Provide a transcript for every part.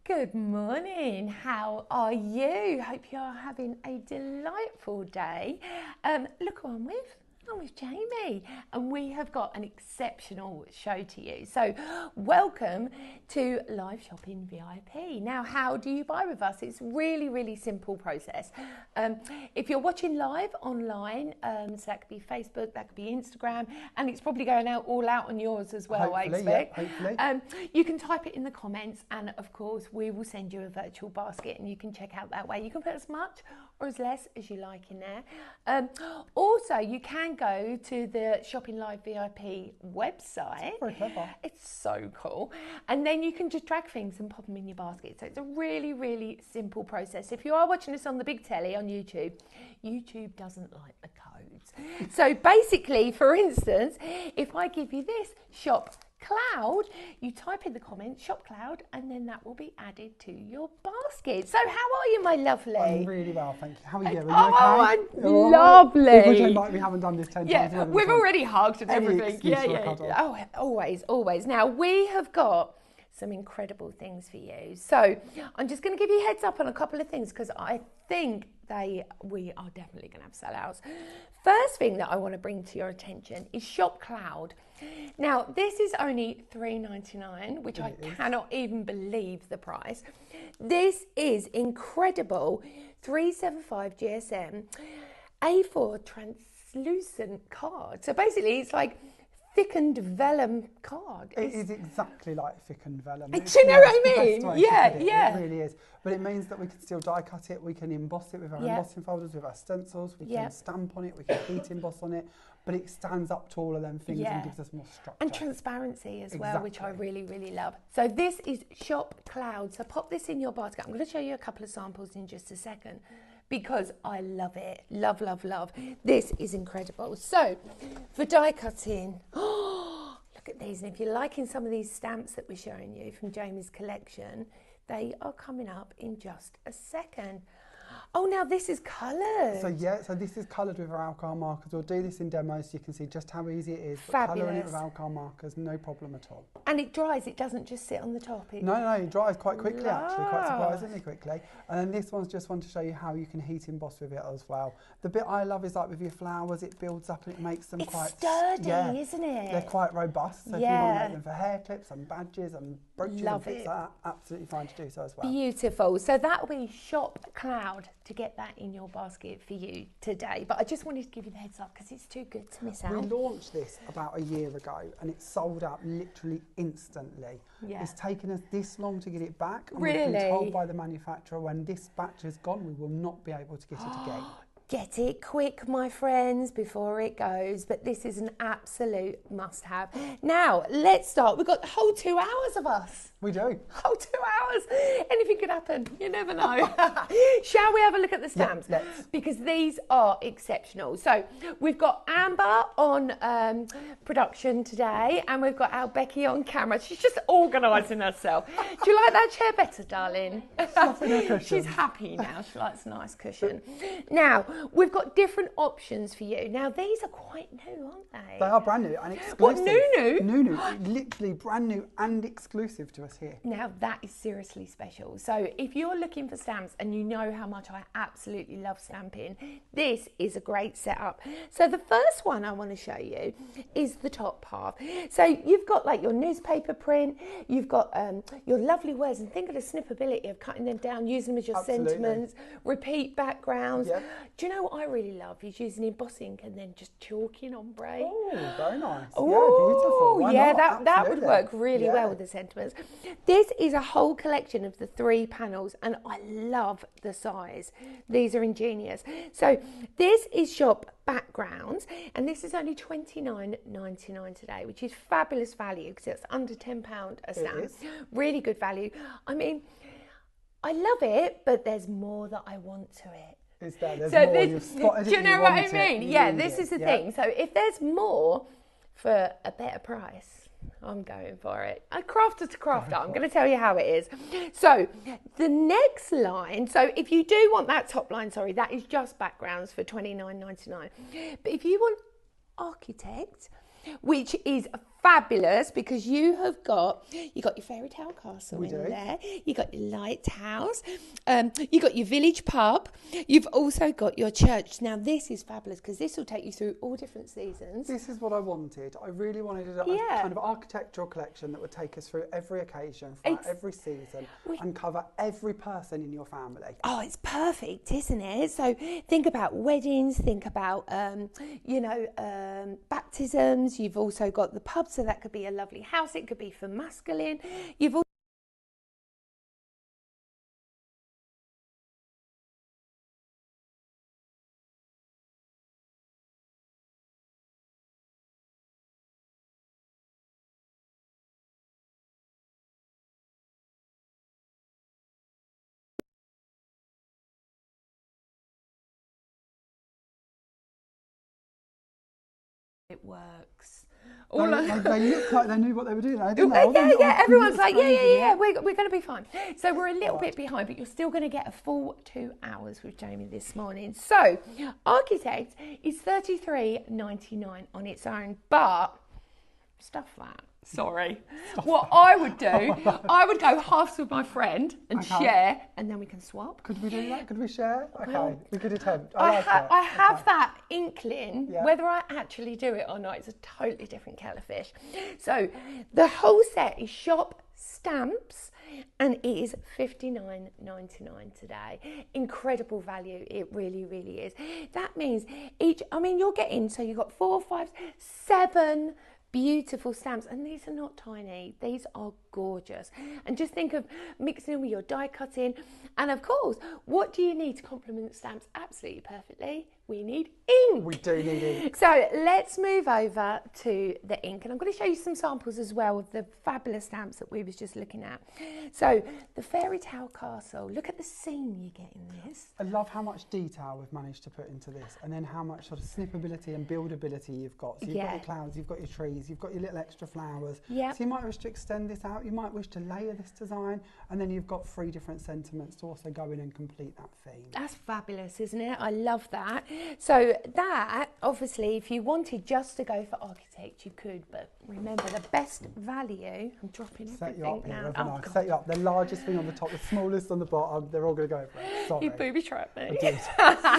Good morning, how are you? Hope you are having a delightful day. Look who I'm with Jamie, and we have got an exceptional show to you. So welcome to Live Shopping VIP. Now, how do you buy with us? It's really simple process. If you're watching live online, so that could be Facebook, that could be Instagram, and it's probably going out all out on yours as well, hopefully, I expect. Yeah, hopefully. You can type it in the comments, and of course we will send you a virtual basket and you can check out that way. You can put as much or as less as you like in there. Also, you can go to the Shopping Live VIP website. Very clever. It's so cool. And then you can just drag things and pop them in your basket. So it's a really simple process. If you are watching this on the big telly on YouTube, YouTube doesn't like the codes. So basically, for instance, if I give you this shop cloud, you type in the comments shop cloud, and then that will be added to your basket. So how are you, my lovely? I'm really well, thank you. How are you? Are you okay? I'm lovely. Pretend like we haven't done this 10 times. Yeah, we've already hugged and everything. Yeah. Oh, always. Now, we have got some incredible things for you. So I'm just going to give you a heads up on a couple of things because I think we are definitely going to have sellouts. First thing that I want to bring to your attention is Shop Cloud. Now, this is only $3.99, which I cannot even believe the price. This is incredible 375 GSM A4 translucent card. So basically, it's like thickened vellum card. It is exactly like thickened vellum. Do you know what I mean? Yeah. It really is. But it means that we can still die cut it, we can emboss it with our embossing folders, with our stencils, we can stamp on it, we can heat emboss on it, but it stands up to all of them things and gives us more structure. And transparency as well, which I really love. So this is Shop Cloud. So pop this in your basket. I'm going to show you a couple of samples in just a second because I love it. Love. This is incredible. So for die cutting, look at these. And if you're liking some of these stamps that we're showing you from Jamie's collection, they are coming up in just a second. Oh, now this is coloured. So this is coloured with our alcohol markers. We'll do this in demos so you can see just how easy it is. Fabulous. Colouring it with alcohol markers, no problem at all. And it dries, it doesn't just sit on the top. No, it dries quite quickly actually, quite surprisingly quickly. And then this one's just one to show you how you can heat emboss with it as well. The bit I love is like with your flowers, it builds up and it makes them quite sturdy, isn't it? They're quite robust. So if you want to make them for hair clips and badges and brooches and things like that, absolutely fine to do so as well. Beautiful. So that will be Shop Cloud to get that in your basket for you today. But I just wanted to give you the heads up because it's too good to miss out. We launched this about a year ago and it sold out literally instantly. Yeah. It's taken us this long to get it back. And really? We've been told by the manufacturer when this batch is gone, we will not be able to get it again. Get it quick, my friends, before it goes. But this is an absolute must-have. Now, let's start. We've got the whole 2 hours of us. We do. Whole 2 hours. Anything could happen. You never know. Shall we have a look at the stamps? Yeah, let's. Because these are exceptional. So we've got Amber on production today, and we've got our Becky on camera. She's just organising herself. Do you like that chair better, darling? She's happy now. She likes a nice cushion. Now, we've got different options for you. Now, these are quite new, aren't they? They are brand new and exclusive. What, new? New. Literally brand new and exclusive to us here. Now, that is seriously special. So if you're looking for stamps and you know how much I absolutely love stamping, this is a great setup. So the first one I want to show you is the top half. So you've got like your newspaper print, you've got your lovely words, and think of the snippability of cutting them down, using them as your sentiments, repeat backgrounds. Yep. Do you know what I really love is using embossing and then just chalking ombre. Oh, very nice. Ooh, yeah, beautiful. Why not? that would work really well with the sentiments. This is a whole collection of the 3 panels and I love the size. These are ingenious. So this is Shop Backgrounds and this is only $29.99 today, which is fabulous value because it's under £10 a stamp. Really good value. I mean, I love it, but there's more that I want to it. Is there? There's more. You've spotted it, do you know what I mean? Yeah, this is the thing. So if there's more for a better price, I'm going for it. Crafter to crafter, I'm going to tell you how it is. So the next line, so if you do want that top line, sorry, that is just backgrounds for $29.99. But if you want architect, which is fabulous because you got your fairy tale castle in do. there. You got your lighthouse. You got your village pub. You've also got your church. Now this is fabulous because this will take you through all different seasons. This is what I wanted. I really wanted a kind of architectural collection that would take us through every occasion, every season, and cover every person in your family. Oh, it's perfect, isn't it? So think about weddings, think about, baptisms. You've also got the pub, so that could be a lovely house. It could be for masculine. You've also it works. They looked like they knew what they were doing, didn't they? Yeah. Everyone's like, yeah. We're going to be fine. So we're a little bit behind, but you're still going to get a full 2 hours with Jamie this morning. So, Architect is $33.99 on its own, but stuff that. Sorry. What I would do, I would go halves with my friend and share, and then we can swap. Could we do that? Could we share? Okay, Well, we could attempt. I have that inkling. Whether I actually do it or not, it's a totally different kettle of fish. So the whole set is shop stamps, and it is $59.99 today. Incredible value. It really, really is. That means you're getting, so you've got 4, 5, 7 beautiful stamps, and these are not tiny, these are gorgeous. And just think of mixing them with your die cutting, and of course, what do you need to complement stamps absolutely perfectly? We need ink. We do need ink. So let's move over to the ink, and I'm going to show you some samples as well of the fabulous stamps that we was just looking at. So the fairy tale castle, look at the seam you get in this. I love how much detail we've managed to put into this, and then how much sort of snippability and buildability you've got. So you've got your clouds, you've got your trees, you've got your little extra flowers. So you might wish to extend this out, you might wish to layer this design, and then you've got 3 different sentiments to also go in and complete that theme. That's fabulous, isn't it? I love that. So that, obviously, if you wanted just to go for architect, you could, but remember the best value, I'm dropping everything now. Set you up, the largest thing on the top, the smallest on the bottom, they're all going to go for it. Sorry. You booby trapped me. I did.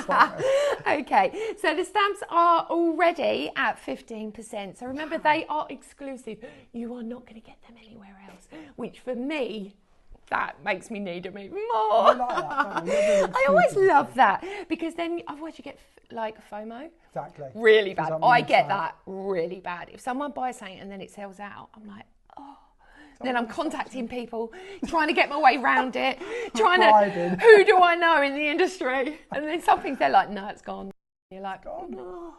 Sorry. Okay, so the stamps are already at 15%. So remember, they are exclusive. You are not going to get them anywhere else, which for me, that makes me need them even more. I like that. I always love that, because then otherwise you get like FOMO. Exactly. Really bad. I get that really bad. If someone buys something and then it sells out, I'm like, oh. Then I'm contacting people, trying to get my way around it, who do I know in the industry? And then something's there like, no, it's gone. You're like, oh.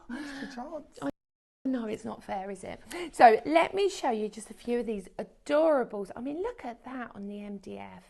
No, it's not fair, is it? So let me show you just a few of these adorables. I mean, look at that on the MDF.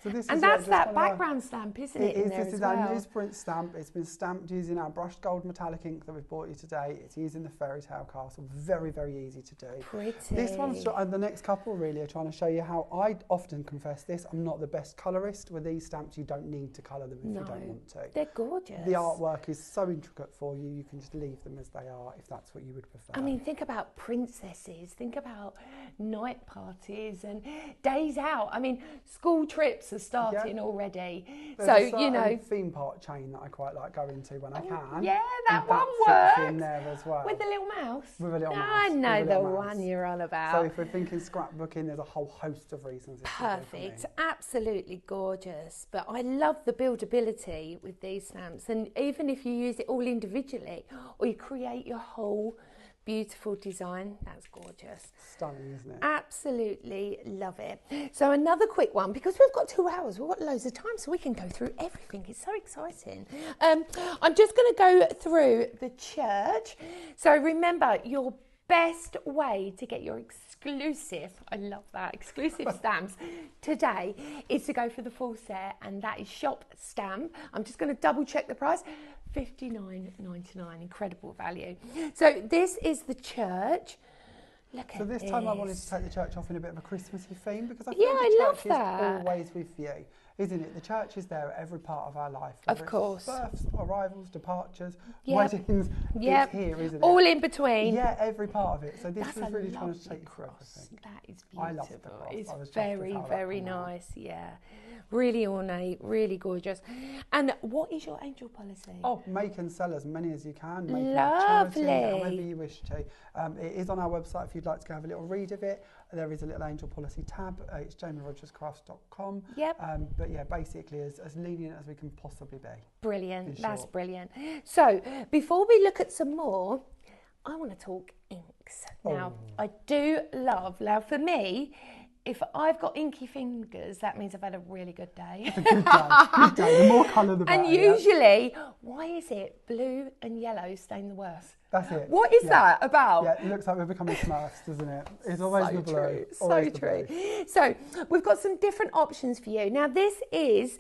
So this and is that's that background stamp, isn't it? This is our newsprint stamp. It's been stamped using our brushed gold metallic ink that we've bought you today. It's using the fairy tale castle. Very, very easy to do. Pretty. This one's, and the next couple really are trying to show you how I often confess this. I'm not the best colourist. With these stamps, you don't need to colour them if you don't want to. They're gorgeous. The artwork is so intricate for you. You can just leave them as they are if that's what you would prefer. I mean, think about princesses. Think about night parties and days out. I mean, school trips are starting already. There's so, you know, theme park chain that I quite like going to when I can. Yeah, that one works. works. In there as well. With the little mouse. With a little mouse. I know the one you're on about. So if we're thinking scrapbooking, there's a whole host of reasons. Perfect. Absolutely gorgeous. But I love the buildability with these stamps. And even if you use it all individually, or you create your whole beautiful design, that's gorgeous. Stunning, isn't it? Absolutely love it. So another quick one, because we've got 2 hours, we've got loads of time, so we can go through everything. It's so exciting. I'm just going to go through the church. So remember, your best way to get your exclusive, I love that, exclusive stamps today is to go for the full set, and that is shop stamp. I'm just going to double check the price. $59.99, incredible value. So this is the church. Look at this. So this time I wanted to take the church off in a bit of a Christmassy theme, because I feel the church is always with you. isn't it? The church is there at every part of our life. Of course. Births, arrivals, departures, weddings. Yep. It's here, isn't it? All in between. Yeah, every part of it. So this That's was really trying to lovely take you through cross. everything. That is beautiful. I love the cross. It's very, very nice. Yeah. Really ornate, really gorgeous. And what is your angel policy? Oh, make and sell as many as you can. Make Lovely. charity, however you wish to. It is on our website if you'd like to go have a little read of it. There is a little angel policy tab. It's jamierodgerscrafts.com. Yep. But yeah, basically as lenient as we can possibly be. Brilliant. That's brilliant. So before we look at some more, I want to talk inks. Now, I do love, now for me, if I've got inky fingers, that means I've had a really good day. It's a good day. Good day. The more colour, the better. And usually, why is it blue and yellow stain the worst? That's it. What is that about? Yeah, it looks like we're becoming Smurfs, doesn't it? It's always the blue. True. Always So the true. blue. So we've got some different options for you. Now this is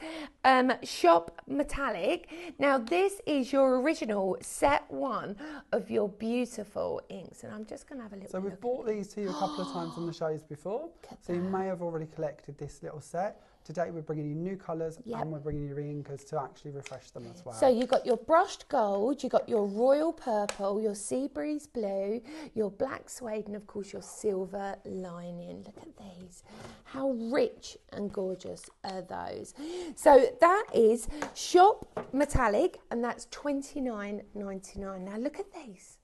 Shop Metallic. Now this is your original set 1 of your beautiful inks. And I'm just going to have a little So look. we've brought these to you a couple of times on the shows before. So you may have already collected this little set. Today we're bringing you new colours and we're bringing you re-inkers to actually refresh them as well. So you've got your brushed gold, you've got your royal purple, your sea breeze blue, your black suede, and of course your silver lining. Look at these. How rich and gorgeous are those? So that is Shop Metallic, and that's $29.99. Now look at these.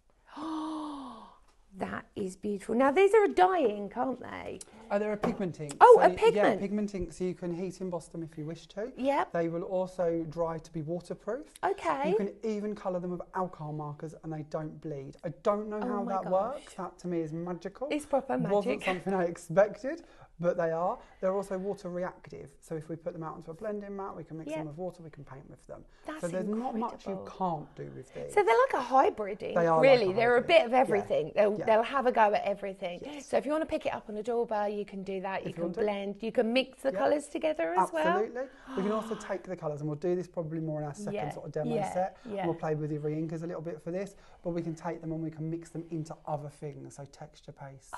That is beautiful. Now these are a dye ink, aren't they? Oh, they're a pigment ink. Oh, so, a pigment. Yeah, pigment ink, so you can heat emboss them if you wish to. Yep. They will also dry to be waterproof. Okay. You can even colour them with alcohol markers and they don't bleed. I don't know how that works. That to me is magical. It's proper magic. Wasn't something I expected, but they are. They're also water reactive. So if we put them out onto a blending mat, we can mix them with water, we can paint with them. That's so there's not much you incredible. can't do with these. So they're like a hybrid ink, They are really. like a They're a hybrid. bit of everything. Yeah. They'll have a go at everything. Yes. So if you want to pick it up on a doorbell, you can do that. You can want to. blend. You can mix the colours together as well. Absolutely. We can also take the colours, and we'll do this probably more in our second sort of demo set. We'll play with the re-inkers a little bit for this, but we can take them and we can mix them into other things, so texture pastes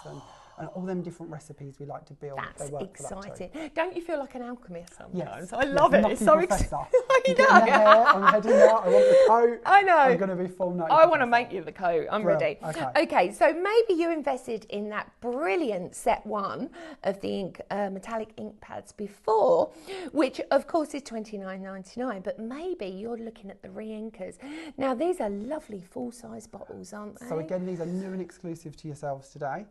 and all them different recipes we like to build. That's they work exciting. For that too. Don't you feel like an alchemist sometimes? Yes. I love it. It's so exciting. You get in the hair, I'm heading out, I want the coat. I know. I'm going to be full note. I want to make you the coat. I'm ready. Okay. Okay, so maybe you invested in that brilliant set 1 of the ink metallic ink pads before, which of course is $29.99, but maybe you're looking at the re-inkers. Now these are lovely full-size bottles, aren't they? So again, these are new and exclusive to yourselves today.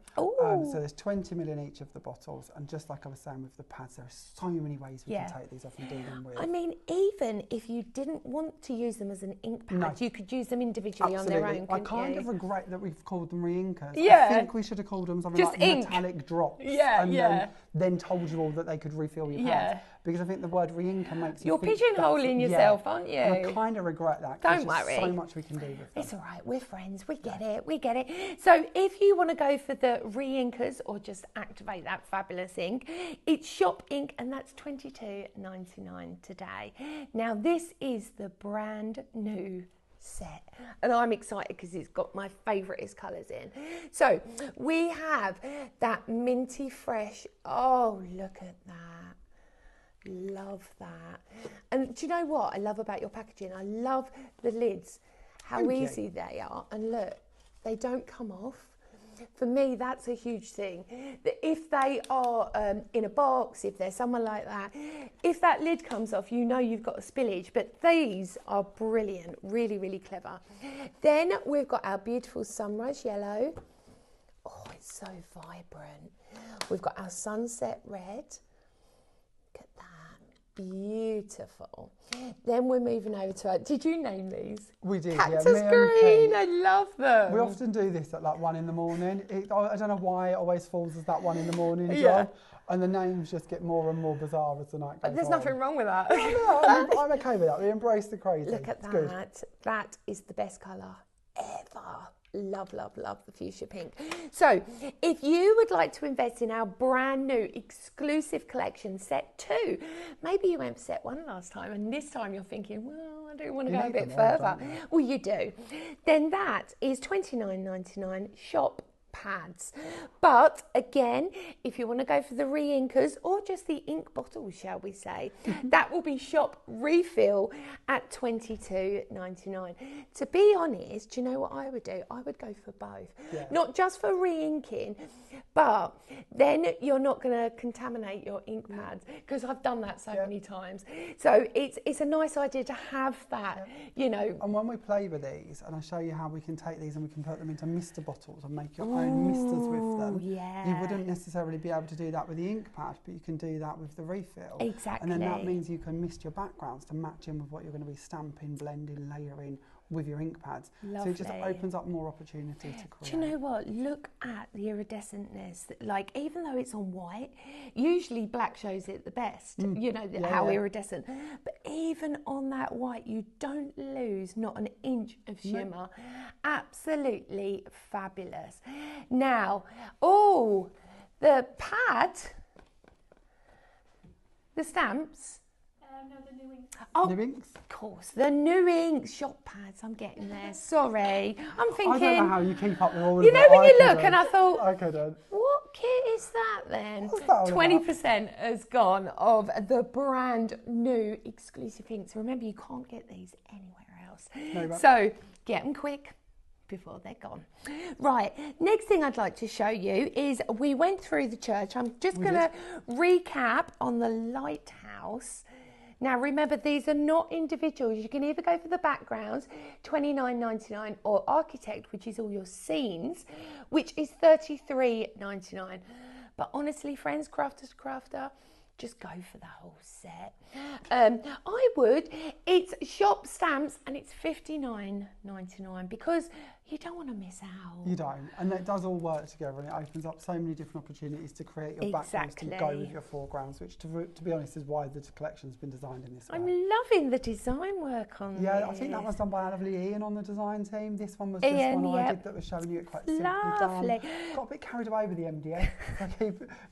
So there's 20 ml in each of the bottles, and just like I was saying with the pads, there are so many ways we can take these off and do them with. I mean, even if you didn't want to use them as an ink pad, you could use them individually on their own. I kind of regret that we've called them re-inkers. Yeah. I think we should have called them something Just like ink. metallic drops. Yeah, Then told you all that they could refill your pads. Because I think the word re-inker makes you think pigeonholing yourself, aren't you? And I kind of regret that. Don't there's worry. So much we can do with them. It's all right. We're friends. We get it. We get it. So if you want to go for the re-inkers or just activate that fabulous ink, it's Shop Ink, and that's $22.99 today. Now this is the brand new set, and I'm excited because it's got my favouriteest colours in. So we have that minty fresh. Oh, look at that. Love that. And do you know what I love about your packaging? I love the lids, how easy they are, and look, they don't come off. For me, that's a huge thing. That if they are in a box, if they're somewhere like that, if that lid comes off, you know you've got a spillage. But these are brilliant, really, really clever. Then we've got our beautiful sunrise yellow. Oh, it's so vibrant. We've got our sunset red. Look at that. Beautiful. Then we're moving over to our, did you name these? We did, Cactus yeah. green, I love them. We often do this at like 1 in the morning. I don't know why it always falls as that 1 in the morning job. And the names just get more and more bizarre as the night goes on. There's nothing wrong with that. No, I'm okay with that. We embrace the crazy. Look at it's that. Good. That is the best colour ever. Love, love, love the fuchsia pink. So if you would like to invest in our brand new exclusive collection, set 2, maybe you went for set 1 last time and this time you're thinking, well, I do want to go a bit further. Well, you do. Then that is $29.99 Shop pads. But again, if you want to go for the re-inkers or just the ink bottles, shall we say, that will be shop refill at $22.99. To be honest, do you know what I would do? I would go for both. Yeah. Not just for re-inking, but then you're not going to contaminate your ink pads, because I've done that so many times. So it's a nice idea to have that, you know. And when we play with these, and I show you how we can take these and we can put them into mister bottles and make your own misters with them. Yeah. You wouldn't necessarily be able to do that with the ink pad, but you can do that with the refill. Exactly. And then that means you can mist your backgrounds to match in with what you're going to be stamping, blending, layering with your ink pads. Lovely. So it just opens up more opportunity to create. Do you know what? Look at the iridescentness. Like, even though it's on white, usually black shows it the best, you know, how iridescent. But even on that white, you don't lose not an inch of shimmer. No. Absolutely fabulous. Now, the pad, the stamps. No, the new inks. New inks? Of course, the new inks, shop pads. I'm getting there. Sorry, I'm thinking. I don't know how you keep up with all of You know, it. when you look, and I thought, I couldn't. What kit is that then? What's that all 20% has gone of the brand new exclusive inks. Remember, you can't get these anywhere else. No, so get them quick before they're gone. Right, next thing I'd like to show you is we went through the church. I'm just going to recap on the lighthouse. Now remember, these are not individuals. You can either go for the backgrounds, $29.99, or architect, which is all your scenes, which is $33.99. But honestly, friends, crafter to crafter, just go for the whole set. I would. It's shop stamps and it's $59.99, because you don't want to miss out. You don't, and it does all work together, and it opens up so many different opportunities to create your backgrounds to go with your foregrounds, which to be honest is why the collection's been designed in this way. I'm loving the design work on this. I think that was done by lovely Ian on the design team. This one was just one I did that was showing you it quite simply done. Got a bit carried away with the MDF.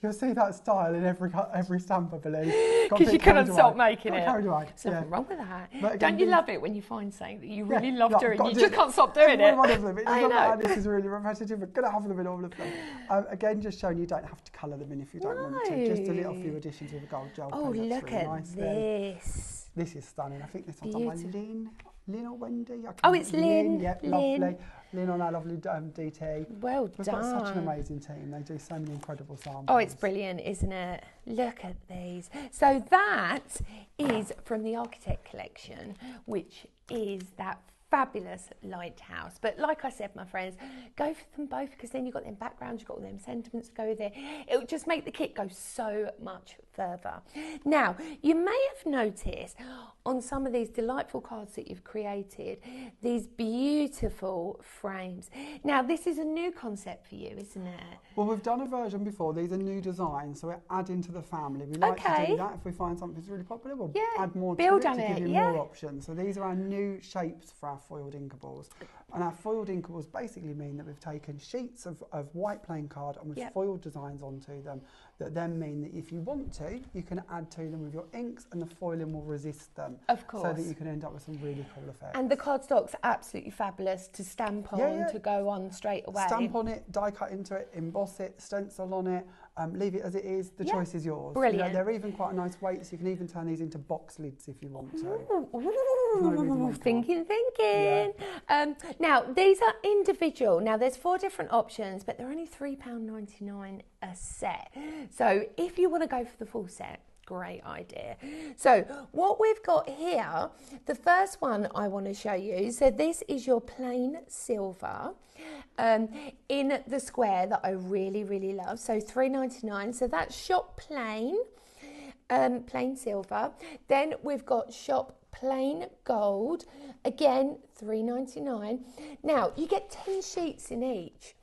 You'll see that style in every stamp, I believe. Because you couldn't stop making it. Carried away. There's nothing wrong with that. But again, don't you love it when you find something that you really love doing? You just can't stop doing it. I know. This is really repetitive. We're going to have them in all of them. Again, just showing you don't have to colour them in if you don't want to. Just a little few additions with a gold gel pen. Oh, look really at nice this. This is stunning. I think this one's done by Lynn or Wendy. It's Lynn. Yep, lovely. Lynn on our lovely DT. Well We've done. got such an amazing team. They do so many incredible samples. Oh, it's brilliant, isn't it? Look at these. So that is from the Architect collection, which is that fabulous lighthouse. But like I said, my friends, go for them both, because then you've got them backgrounds, you've got all them sentiments to go there. It'll just make the kit go so much further. Now, you may have noticed on some of these delightful cards that you've created, these beautiful frames. Now, this is a new concept for you, isn't it? Well, we've done a version before. These are new designs, so we're adding to the family. We like to do that. If we find something that's really popular, we'll add more to it to give you more options. So these are our new shapes for our foiled inkables. And our foiled inkables basically mean that we've taken sheets of white plain card and we've foiled designs onto them, that then mean that if you want to, you can add to them with your inks, and the foiling will resist them. Of course. So that you can end up with some really cool effects. And the cardstock's absolutely fabulous to stamp on, to go on straight away. Stamp on it, die cut into it, emboss it, stencil on it, leave it as it is. The choice is yours. Brilliant. You know, they're even quite a nice weight, so you can even turn these into box lids if you want to. Thinking. Yeah. Now, these are individual. Now, there's 4 different options, but they're only £3.99 a set. So if you want to go for the full set, great idea. So what we've got here, the first one I want to show you, so this is your plain silver in the square that I really, really love. So £3.99, so that's shop plain, plain silver. Then we've got shop plain gold, again $3.99. Now you get 10 sheets in each.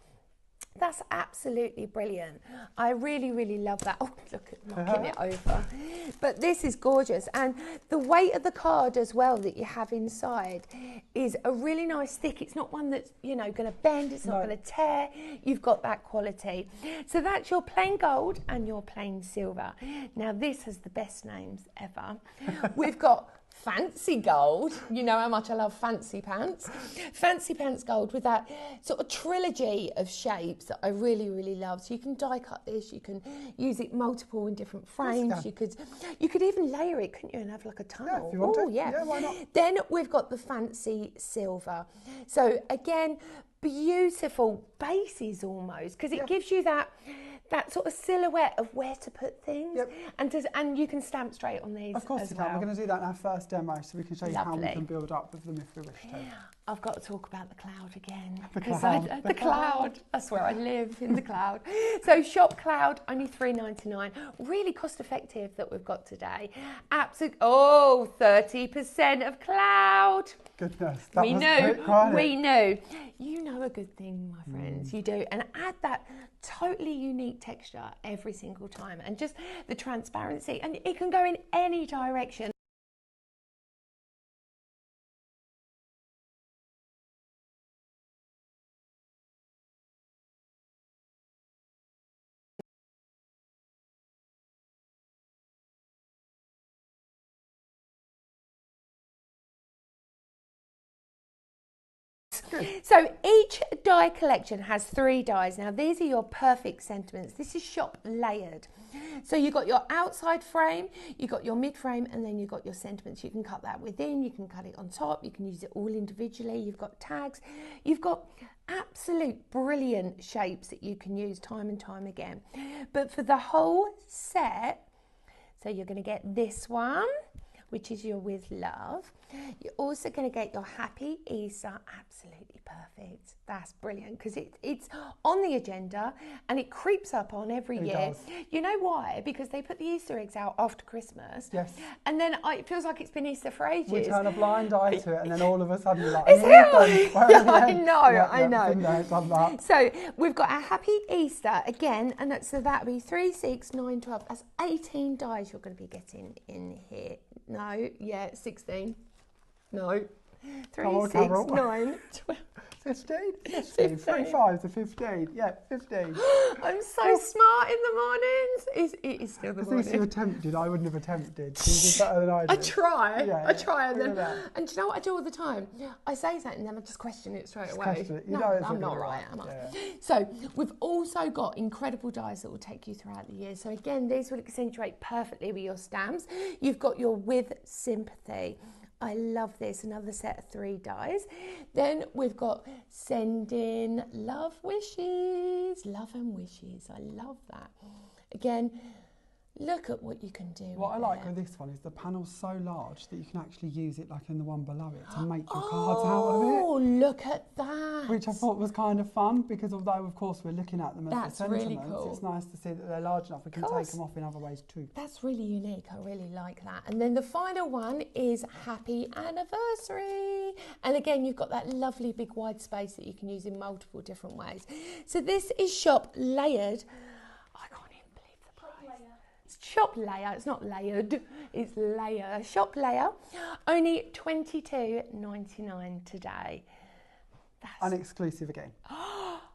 That's absolutely brilliant. I really, really love that. Oh, look at knocking it over. But this is gorgeous. And the weight of the card as well that you have inside is a really nice thick. It's not one that's, you know, going to bend. It's not going to tear. You've got that quality. So that's your plain gold and your plain silver. Now, this has the best names ever. We've got fancy gold. You know how much I love fancy pants. Fancy pants gold with that sort of trilogy of shapes that I really, really love. So you can die cut this, you can use it multiple in different frames. You could even layer it, couldn't you, and have like a tunnel. Yeah, if you want to. Yeah, why not? Then we've got the fancy silver. So again, beautiful bases almost, because it gives you that sort of silhouette of where to put things. And you can stamp straight on these. Of course you can. We're going to do that in our first demo, so we can show you how we can build up with them if we wish to. I've got to talk about the cloud again. The cloud. That's where I live, in the cloud. So shop cloud, only $3.99. Really cost effective that we've got today. 30% of cloud. Goodness, we knew. You know a good thing, my friends. You do. And add that totally unique texture every single time, and just the transparency, and it can go in any direction. So each die collection has 3 dies. Now these are your perfect sentiments. This is shop layered. So you've got your outside frame, you've got your mid frame, and then you've got your sentiments. You can cut that within, you can cut it on top, you can use it all individually. You've got tags, you've got absolute brilliant shapes that you can use time and time again. But for the whole set, so you're going to get this one, which is your With Love. You're also going to get your Happy Easter, absolutely perfect. That's brilliant, because it's on the agenda and it creeps up on every year. Does. You know why? Because they put the Easter eggs out after Christmas. Yes. And then it feels like it's been Easter for ages. We turn a blind eye to it, and then all of a sudden, like, it's here. I know. So we've got our Happy Easter again, and so that'll be 3, 6, 9, 12. That's 18 dies you're going to be getting in here. 16. No. 3, 6, 9, 12. 15? 15. 3 5s are 15. Yeah, 15. I'm so smart in the mornings. It is still the morning. At least you attempted. I wouldn't have attempted. You did better than I did. I try. Yeah, I try. And do you know what I do all the time? I say something and then I just question it straight away. I'm not right, am I? Yeah. So we've also got incredible dies that will take you throughout the year. So again, these will accentuate perfectly with your stamps. You've got your With Sympathy. I love this, another set of 3 dies. Then we've got Sending Love Wishes, Love and Wishes. I love that. Again, look at what you can do. What I like with this one is the panel's so large that you can actually use it, like in the one below it, to make your cards out of it. Oh, look at that. Which I thought was kind of fun, because although, of course, we're looking at them as the sentiments, really cool. It's nice to see that they're large enough. We can take them off in other ways too. That's really unique. I really like that. And then the final one is Happy Anniversary. And again, you've got that lovely big wide space that you can use in multiple different ways. So this is shop layered. I can't even believe the price. It's shop layer. It's not layered. It's layer. Shop layer. Only $22.99 today. And exclusive again.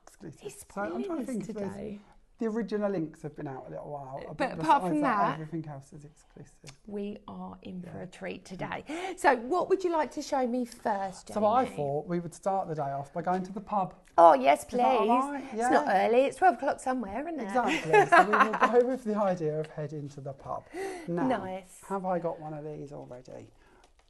Exclusive. It's so I'm trying to think today. The original links have been out a little while. But apart from that, everything else is exclusive. We are in for a treat today. So what would you like to show me first, Jamie? So I thought we would start the day off by going to the pub. Oh, yes, please. Right? Yeah. It's not early. It's 12 o'clock somewhere, isn't it? Exactly. So we will go with the idea of heading to the pub. Now, nice. Have I got one of these already?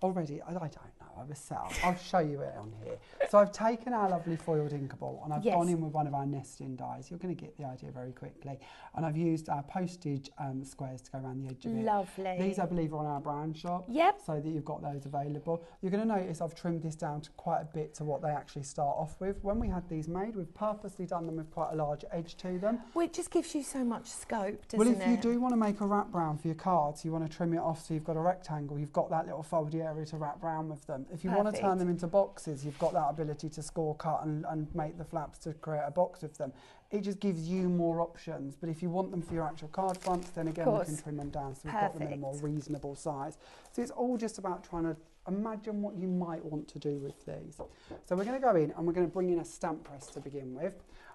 I don't know. I was set up. I'll show you it on here. So I've taken our lovely foiled inkable and I've gone in with one of our nesting dies. You're going to get the idea very quickly. And I've used our postage squares to go around the edge of it. Lovely. These, I believe, are on our brand shop. Yep. So that you've got those available. You're going to notice I've trimmed this down to quite a bit to what they actually start off with. When we had these made, we've purposely done them with quite a large edge to them. Well, it just gives you so much scope, doesn't it? Well, if you do want to make a wraparound for your cards, you want to trim it off so you've got a rectangle, you've got that little foldy area to wrap round with them. If you want to turn them into boxes, you've got that ability to score cut and make the flaps to create a box with them. It just gives you more options. But if you want them for your actual card fronts, then again, we can trim them down so we've got them in a more reasonable size. So it's all just about trying to imagine what you might want to do with these. So we're going to go in and we're going to bring in a stamp press to begin with.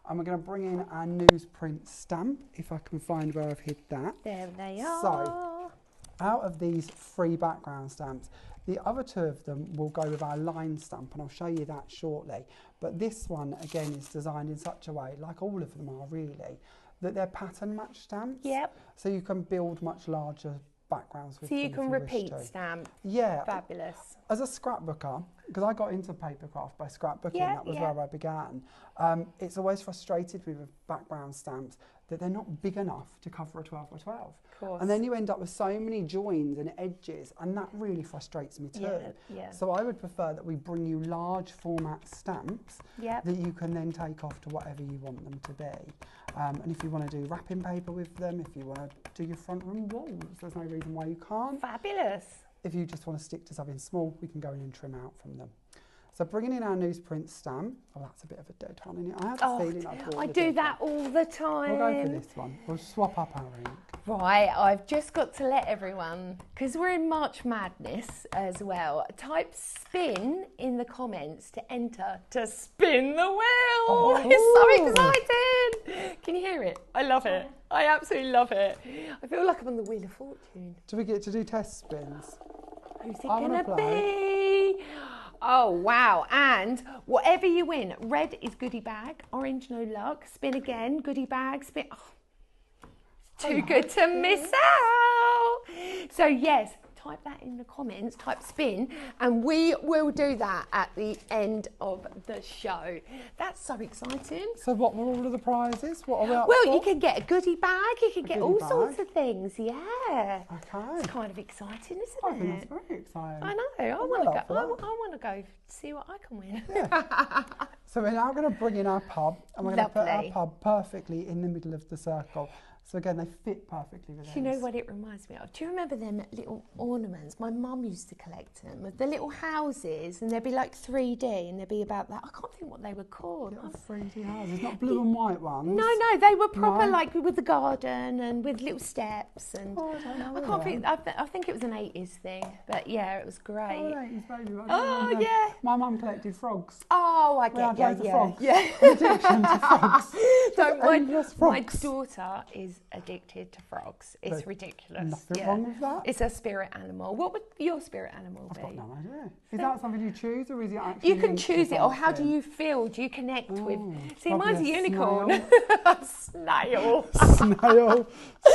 And we're going to bring in our newsprint stamp, if I can find where I've hid that. There they are. So out of these 3 background stamps, the other 2 of them will go with our line stamp, and I'll show you that shortly. But this one, again, is designed in such a way, like all of them are really, that they're pattern match stamps. Yep. So you can build much larger backgrounds with them. So you can repeat stamp. Yeah. Fabulous. As a scrapbooker, because I got into papercraft by scrapbooking, that was where I began. It's always frustrated with background stamps that they're not big enough to cover a 12 by 12. Of course. And then you end up with so many joins and edges, and that really frustrates me too. Yeah. So I would prefer that we bring you large format stamps that you can then take off to whatever you want them to be. And if you want to do wrapping paper with them, if you want to do your front room walls, there's no reason why you can't. Fabulous. If you just want to stick to something small, we can go in and trim out from them. So bringing in our newsprint stamp. Oh, that's a bit of a dead one, isn't it? I have a feeling I do that all the time. We'll go for this one. We'll swap up our ink. Right, I've just got to let everyone, because we're in March Madness as well, type spin in the comments to enter to spin the wheel. Oh. It's so exciting. Can you hear it? I love it. I absolutely love it. I feel like I'm on the Wheel of Fortune. Do we get to do test spins? Who's it going to be? Oh, wow. And whatever you win, red is goodie bag, orange no luck, spin again, goodie bag, spin. Oh, too good to miss out. So yes, type that in the comments, type spin, and we will do that at the end of the show. That's so exciting. So what were all of the prizes? What are we up Well, for? you can get a goodie bag, you can get all sorts of things, yeah. Okay. It's kind of exciting, isn't I it? think it's very exciting. I know, I want to go see what I can win. Yeah. So we're now going to bring in our pub, and we're going to put our pub perfectly in the middle of the circle. So again, they fit perfectly with Do you know what it reminds me of? Do you remember them little ornaments? My mum used to collect them, of the little houses, and they'd be like 3D, and they'd be about that. I can't think what they were called. Little 3D houses, not blue and white ones. No, they were proper, like with the garden and with little steps. And I don't know. I can't think. I think it was an 80s thing, but yeah, it was great. Oh, 80s baby. Oh yeah. My mum collected frogs. Oh, I get frogs. Yeah. Addiction to frogs. My daughter is addicted to frogs. It's ridiculous. Nothing wrong with that. It's a spirit animal. What would your spirit animal be? I've got no idea. Is that something you choose, or is it actually? You can choose it, or how do you feel? Do you connect with? See, mine's a unicorn. Snail. Snail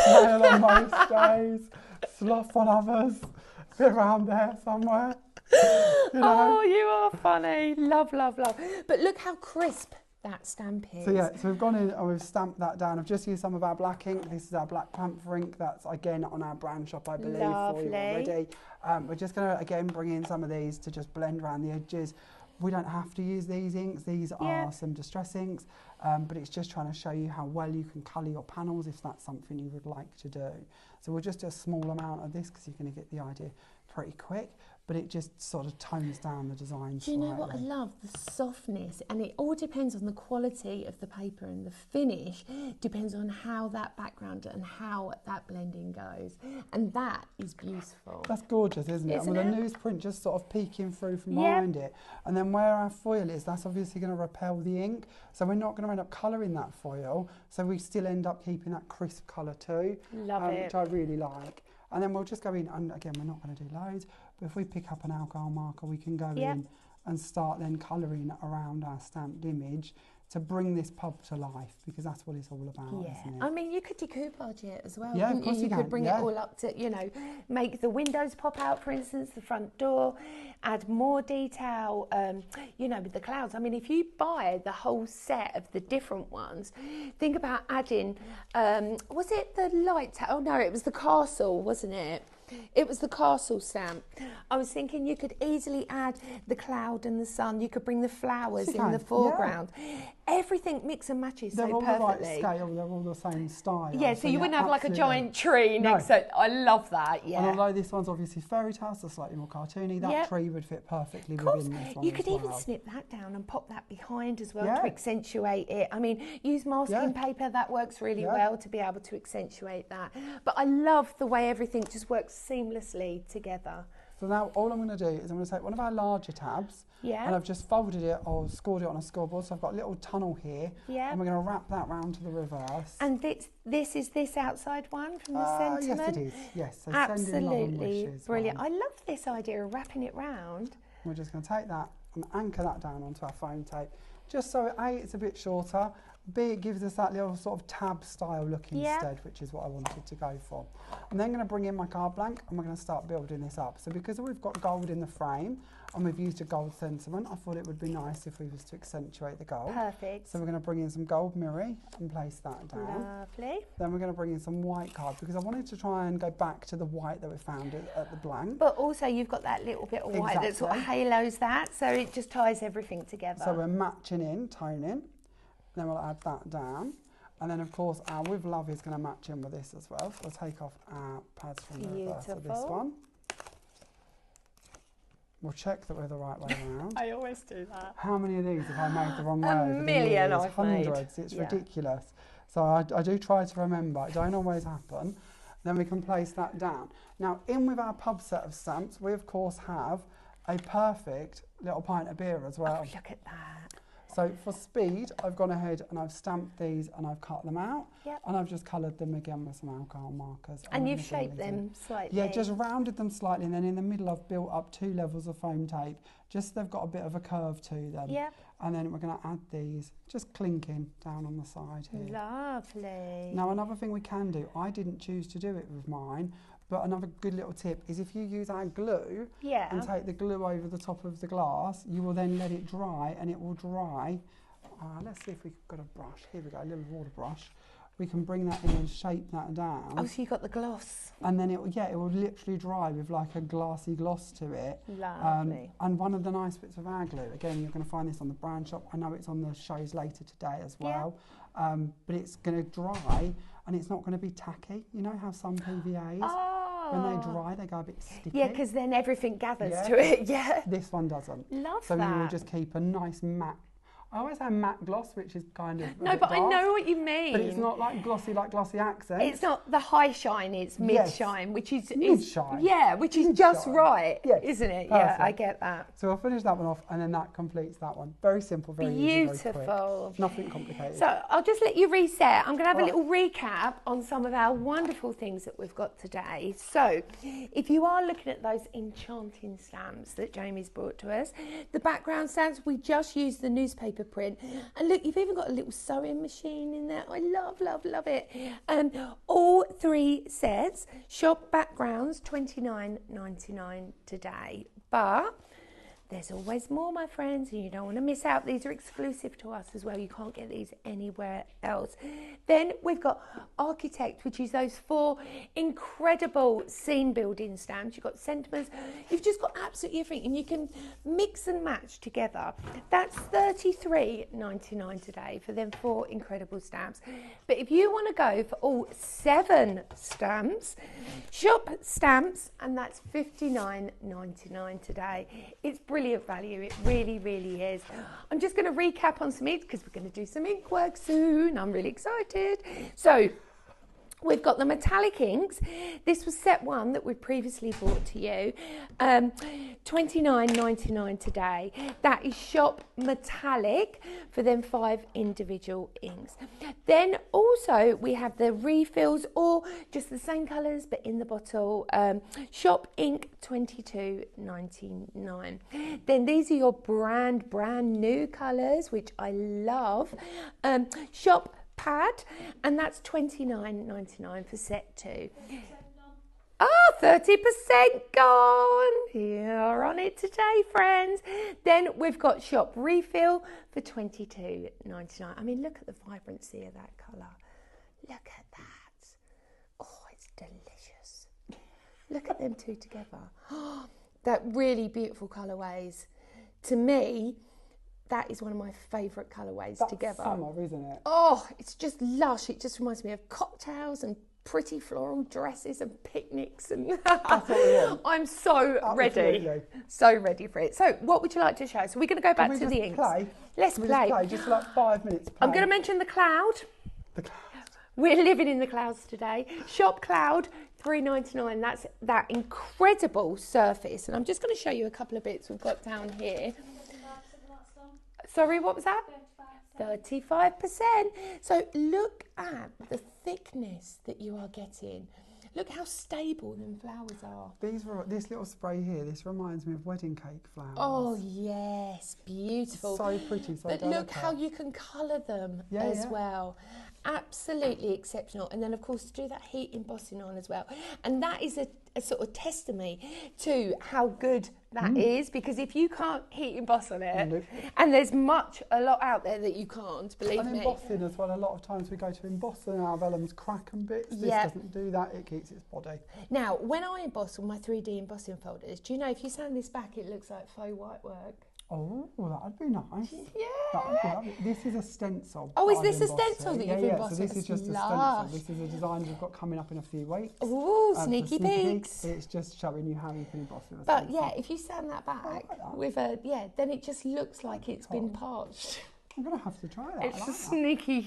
on most days. Sloth on others. Bit around there somewhere. You know? Oh, you are funny. Love. But look how crisp that stamp is. So we've gone in and we've stamped that down. I've just used some of our black ink. This is our Black Panther ink. That's again on our brand shop, I believe, for you already. We're just going to again bring in some of these to just blend around the edges. We don't have to use these inks. These are some distress inks, but it's just trying to show you how well you can colour your panels if that's something you would like to do. So we'll just do a small amount of this because you're going to get the idea pretty quick, but it just sort of tones down the design. Do you know what I love? The softness, and it all depends on the quality of the paper, and the finish depends on how that background and how that blending goes, and that is beautiful. That's gorgeous, isn't it? And with the newsprint just sort of peeking through from behind it, and then where our foil is, that's obviously going to repel the ink, so we're not going to end up colouring that foil, so we still end up keeping that crisp colour too. Love it. Which I really like. And then we'll just go in, and again, we're not going to do loads, but if we pick up an alcohol marker, we can go in and start then colouring around our stamped image to bring this pub to life, because that's what it's all about, isn't it? I mean, you could decoupage it as well. Yeah, of course you can. Could bring it all up to, make the windows pop out, for instance, the front door, add more detail, with the clouds. I mean, if you buy the whole set of the different ones, think about adding, was it the light? Oh no, it was the castle, wasn't it? It was the castle stamp. I was thinking you could easily add the cloud and the sun. You could bring the flowers in the foreground. Everything mix and matches so perfectly. They're all the right scale. They're all the same style. Yeah, so you wouldn't have like a giant tree next to it. I love that, And although this one's obviously fairy tale, so slightly more cartoony, that tree would fit perfectly within this one. You could even snip that down and pop that behind as well to accentuate it. I mean, use masking paper. That works really well to be able to accentuate that. But I love the way everything just works seamlessly together. So now all I'm going to do is I'm going to take one of our larger tabs, and I've just folded it or scored it on a scoreboard. So I've got a little tunnel here, and we're going to wrap that round to the reverse. And this is this outside one from the sentiment? Yes, it is. Yes, so absolutely brilliant. I love this idea of wrapping it round. We're just going to take that and anchor that down onto our foam tape, just so A, it's a bit shorter, B, it gives us that little sort of tab style look instead, which is what I wanted to go for. I'm then going to bring in my card blank and we're going to start building this up. So because we've got gold in the frame and we've used a gold sentiment, I thought it would be nice if we was to accentuate the gold. Perfect. So we're going to bring in some gold mirror and place that down. Lovely. Then we're going to bring in some white card because I wanted to try and go back to the white that we found at the blank. But also you've got that little bit of white that sort of halos that, so it just ties everything together. So we're matching in, toning. Then we'll add that down. And then of course our With Love is going to match in with this as well. So we'll take off our pads from the reverse of this one. We'll check that we're the right way around. I always do that. How many of these have I made the wrong way? A million I've made. Hundreds, it's ridiculous. So I do try to remember, it don't always happen. Then we can place that down. Now in with our pub set of stamps, we of course have a perfect little pint of beer as well. Oh, look at that. So for speed, I've gone ahead and I've stamped these and I've cut them out. And I've just coloured them again with some alcohol markers. And you've shaped them slightly? Yeah, just rounded them slightly, and then in the middle I've built up 2 levels of foam tape. Just they've got a bit of a curve to them. And then we're going to add these, just clinking down on the side here. Lovely. Now another thing we can do, I didn't choose to do it with mine, but another good little tip is if you use our glue and take the glue over the top of the glass, you will then let it dry and it will dry. Let's see if we've got a brush. Here we go, a little water brush. We can bring that in and shape that down. Oh, so you got the gloss. And then it will literally dry with like a glassy gloss to it. Lovely. And one of the nice bits of our glue, again, you're going to find this on the brand shop. I know it's on the shows later today as well. But it's going to dry and it's not going to be tacky. You know how some PVAs, when they dry, they go a bit sticky. Yeah, because then everything gathers to it. This one doesn't. Love so that. So we will just keep a nice matte. I always have matte gloss, which is kind of no, but dark, I know what you mean. But it's not like glossy accent. It's not the high shine; it's mid shine, which is mid shine. Yeah, which is just right, isn't it? Perfect. Yeah, I get that. So I'll finish that one off, and then that completes that one. Very simple, very easy, very quick. Nothing complicated. So I'll just let you reset. I'm going to have a little recap on some of our wonderful things that we've got today. So, if you are looking at those enchanting stamps that Jamie's brought to us, the background stamps, we just used the newspaper print, and look, you've even got a little sewing machine in there. I love it. All 3 sets, shop backgrounds, $29.99 today, but there's always more, my friends, and you don't want to miss out. These are exclusive to us as well. You can't get these anywhere else. Then we've got Architect, which is those 4 incredible scene building stamps. You've got sentiments. You've just got absolutely everything, and you can mix and match together. That's $33.99 today for them 4 incredible stamps. But if you want to go for all 7 stamps, shop stamps, and that's $59.99 today. It's brilliant value, it really is. I'm just going to recap on some inks because we're going to do some ink work soon. I'm really excited. So we've got the metallic inks. This was set 1 that we previously brought to you. $29.99 today. That is shop metallic for them 5 individual inks. Then also we have the refills, or just the same colours but in the bottle. Shop ink, $22.99. Then these are your brand new colours, which I love. Shop pad, and that's $29.99 for set 2. Oh, 30% gone. You're on it today, friends. Then we've got shop refill for $22.99. I mean, look at the vibrancy of that colour. Look at that. Oh, it's delicious. Look at them 2 together. Oh, that really beautiful colourways. To me, that is one of my favourite colourways together. That's summer, isn't it? Oh, it's just lush. It just reminds me of cocktails and pretty floral dresses and picnics. And that's what we want. I'm so ready. So ready for it. So what would you like to show? So we're going to go back to the inks. Let's play. Just like 5 minutes. I'm going to mention the cloud. The cloud. We're living in the clouds today. Shop cloud, $3.99. That's that incredible surface. And I'm just going to show you a couple of bits we've got down here. Sorry, what was that? 35%. So look at the thickness that you are getting. Look how stable them flowers are. This little spray here, this reminds me of wedding cake flowers. Oh yes, beautiful. So pretty, so But delicate. look how you can colour them as well. Absolutely exceptional. And then of course to do that heat embossing on as well. And that is a sort of testimony to how good that is, because if you can't heat emboss on it, and there's a lot out there that you can't, believe me. And embossing as well, a lot of times we go to emboss and our vellums crack and bits. This doesn't do that, it keeps its body. Now, when I emboss on my 3D embossing folders, do you know if you sand this back, it looks like faux white work? Oh, that'd be nice. Yeah. That'd be lovely. This is a stencil. Oh, is this a stencil that you've embossed? So this is just a stencil. This is a design we've got coming up in a few weeks. Ooh, sneaky peeks. It's just showing you how you can emboss it. But yeah, if you sand that back with then it just looks like it's been parched. I'm going to have to try that. It's a sneaky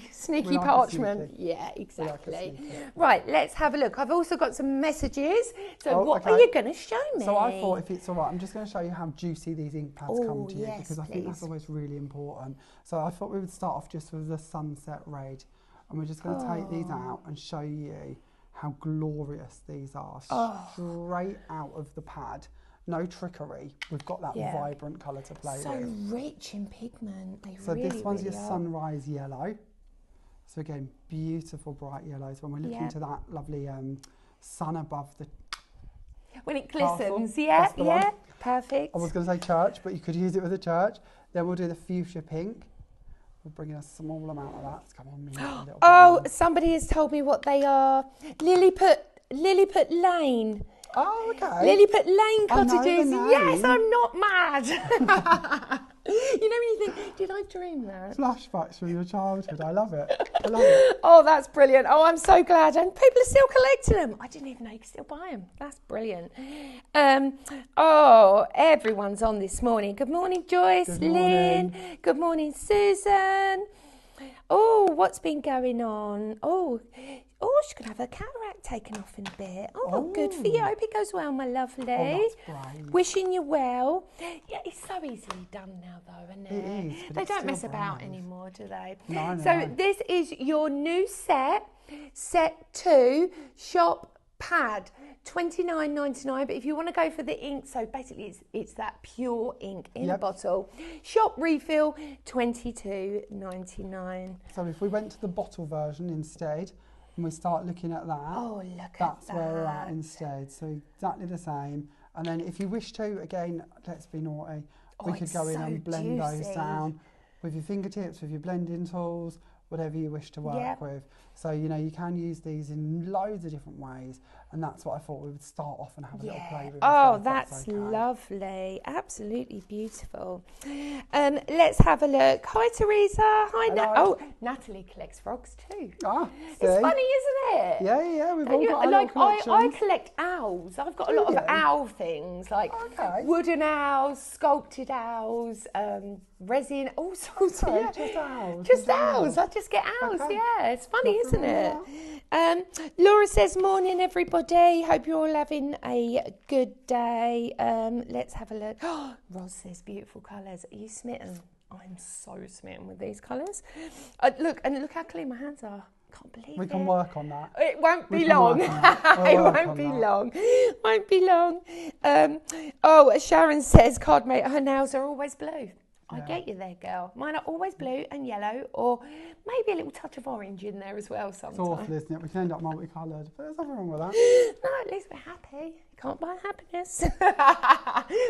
parchment. Yeah, exactly. Right, let's have a look. I've also got some messages. So what are you going to show me? So I thought if it's all right, I'm just going to show you how juicy these ink pads come to you, because I think that's always really important. So I thought we would start off just with the Sunset Red. And we're just going to take these out and show you how glorious these are. Straight out of the pad. No trickery. We've got that vibrant colour to play with. So rich in pigment. So this one's your sunrise yellow. So again, beautiful bright yellows. When we're looking to that lovely sun above the when it glistens, one. Perfect. I was going to say church, but you could use it with a church. Then we'll do the fuchsia pink. We'll bring in a small amount of that. Let's come on, a little bit somebody has told me what they are. Lilliput Lane. Oh, okay. Lilliput Lane cottages. Yes, I'm not mad. You know when you think, did I dream that? Flashbacks from your childhood. I love it. I love it. Oh, that's brilliant. Oh, I'm so glad. And people are still collecting them. I didn't even know you could still buy them. That's brilliant. Everyone's on this morning. Good morning, Joyce. Good morning. Lynn. Good morning, Susan. Oh, what's been going on? Oh, she's going to have her cataract taken off in a bit. Oh, good for you. I hope it goes well, my lovely. Oh, that's brave. Wishing you well. Yeah, it's so easily done now, though, isn't it? It is. They don't mess about anymore, do they? No. So this is your new set 2 shop pad. $29.99, but if you want to go for the ink, so basically it's that pure ink in a bottle. Shop refill, $22.99. So if we went to the bottle version instead, and we start looking at that, that's where we're at instead. So exactly the same. And then if you wish to, again, let's be naughty, we could go in and blend those down with your fingertips, with your blending tools, whatever you wish to work with. So, you know, you can use these in loads of different ways, and that's what I thought we would start off and have a little play with. Oh, that's lovely. Absolutely beautiful. Let's have a look. Hi, Teresa. Hi, Natalie collects frogs too. It's funny, isn't it? Yeah, we've all got our little collections. I collect owls. I've got a lot of owl things, like wooden owls, sculpted owls, resin, all sorts of just owls. I just get owls. Yeah, it's funny, isn't it? Laura says, morning everybody, hope you're all having a good day. Let's have a look. Roz says, beautiful colours. Are you smitten? I'm so smitten with these colours. Look how clean my hands are. Can't believe we can work on that. It won't be long. It won't be long. Won't be long. Sharon says, Cardmate, her nails are always blue. I get you there, girl. Mine are always blue and yellow, or maybe a little touch of orange in there as well sometimes. It's awful, isn't it? We can end up multicoloured, but there's nothing wrong with that. No, at least we're happy. You can't buy happiness.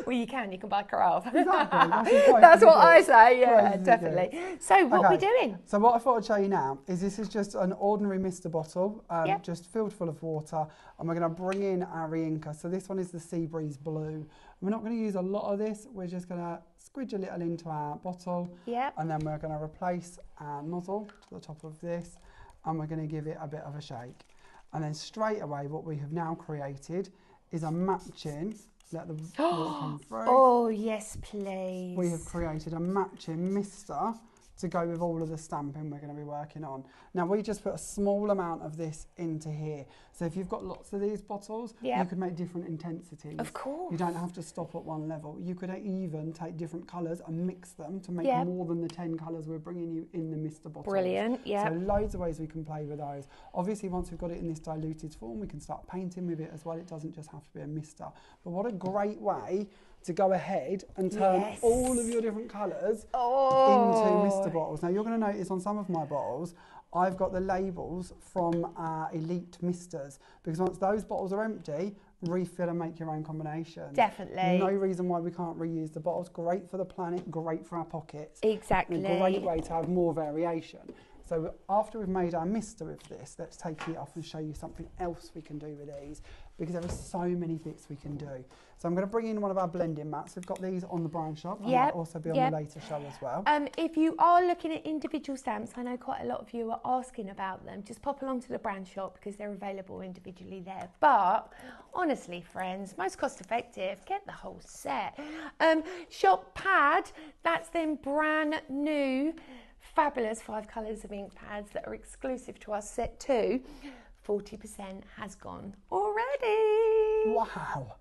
Well, you can buy a carafe. Exactly. That's what I say, yeah, definitely. So what are we doing? So what I thought I'd show you now is this is just an ordinary mister bottle, just filled full of water, and we're going to bring in our inker. So this one is the Sea Breeze Blue. We're not going to use a lot of this. We're just going to squidge a little into our bottle, and then we're going to replace our nozzle to the top of this, and we're going to give it a bit of a shake. And then straight away, what we have now created is a matching, let the water come through. Oh, yes, please. We have created a matching mister to go with all of the stamping we're going to be working on. Now we just put a small amount of this into here. So if you've got lots of these bottles, you could make different intensities. Of course. You don't have to stop at one level. You could even take different colours and mix them to make more than the 10 colours we're bringing you in the mister bottles. Brilliant, yeah. So loads of ways we can play with those. Obviously once we've got it in this diluted form, we can start painting with it as well. It doesn't just have to be a mister. But what a great way to go ahead and turn all of your different colours into mister bottles. Now you're going to notice on some of my bottles, I've got the labels from our Elite Misters, because once those bottles are empty, refill and make your own combination. Definitely. No reason why we can't reuse the bottles. Great for the planet, great for our pockets. Exactly. And a great way to have more variation. So after we've made our mister with this, let's take it off and show you something else we can do with these, because there are so many bits we can do. So I'm going to bring in one of our blending mats. We've got these on the Brown Shop, and they'll also be on the later show as well. If you are looking at individual stamps, I know quite a lot of you are asking about them, just pop along to the Brown Shop because they're available individually there. But honestly, friends, most cost effective, get the whole set. Shop Pad, that's them brand new fabulous 5 colours of ink pads that are exclusive to our set 2. 40% has gone already. Wow.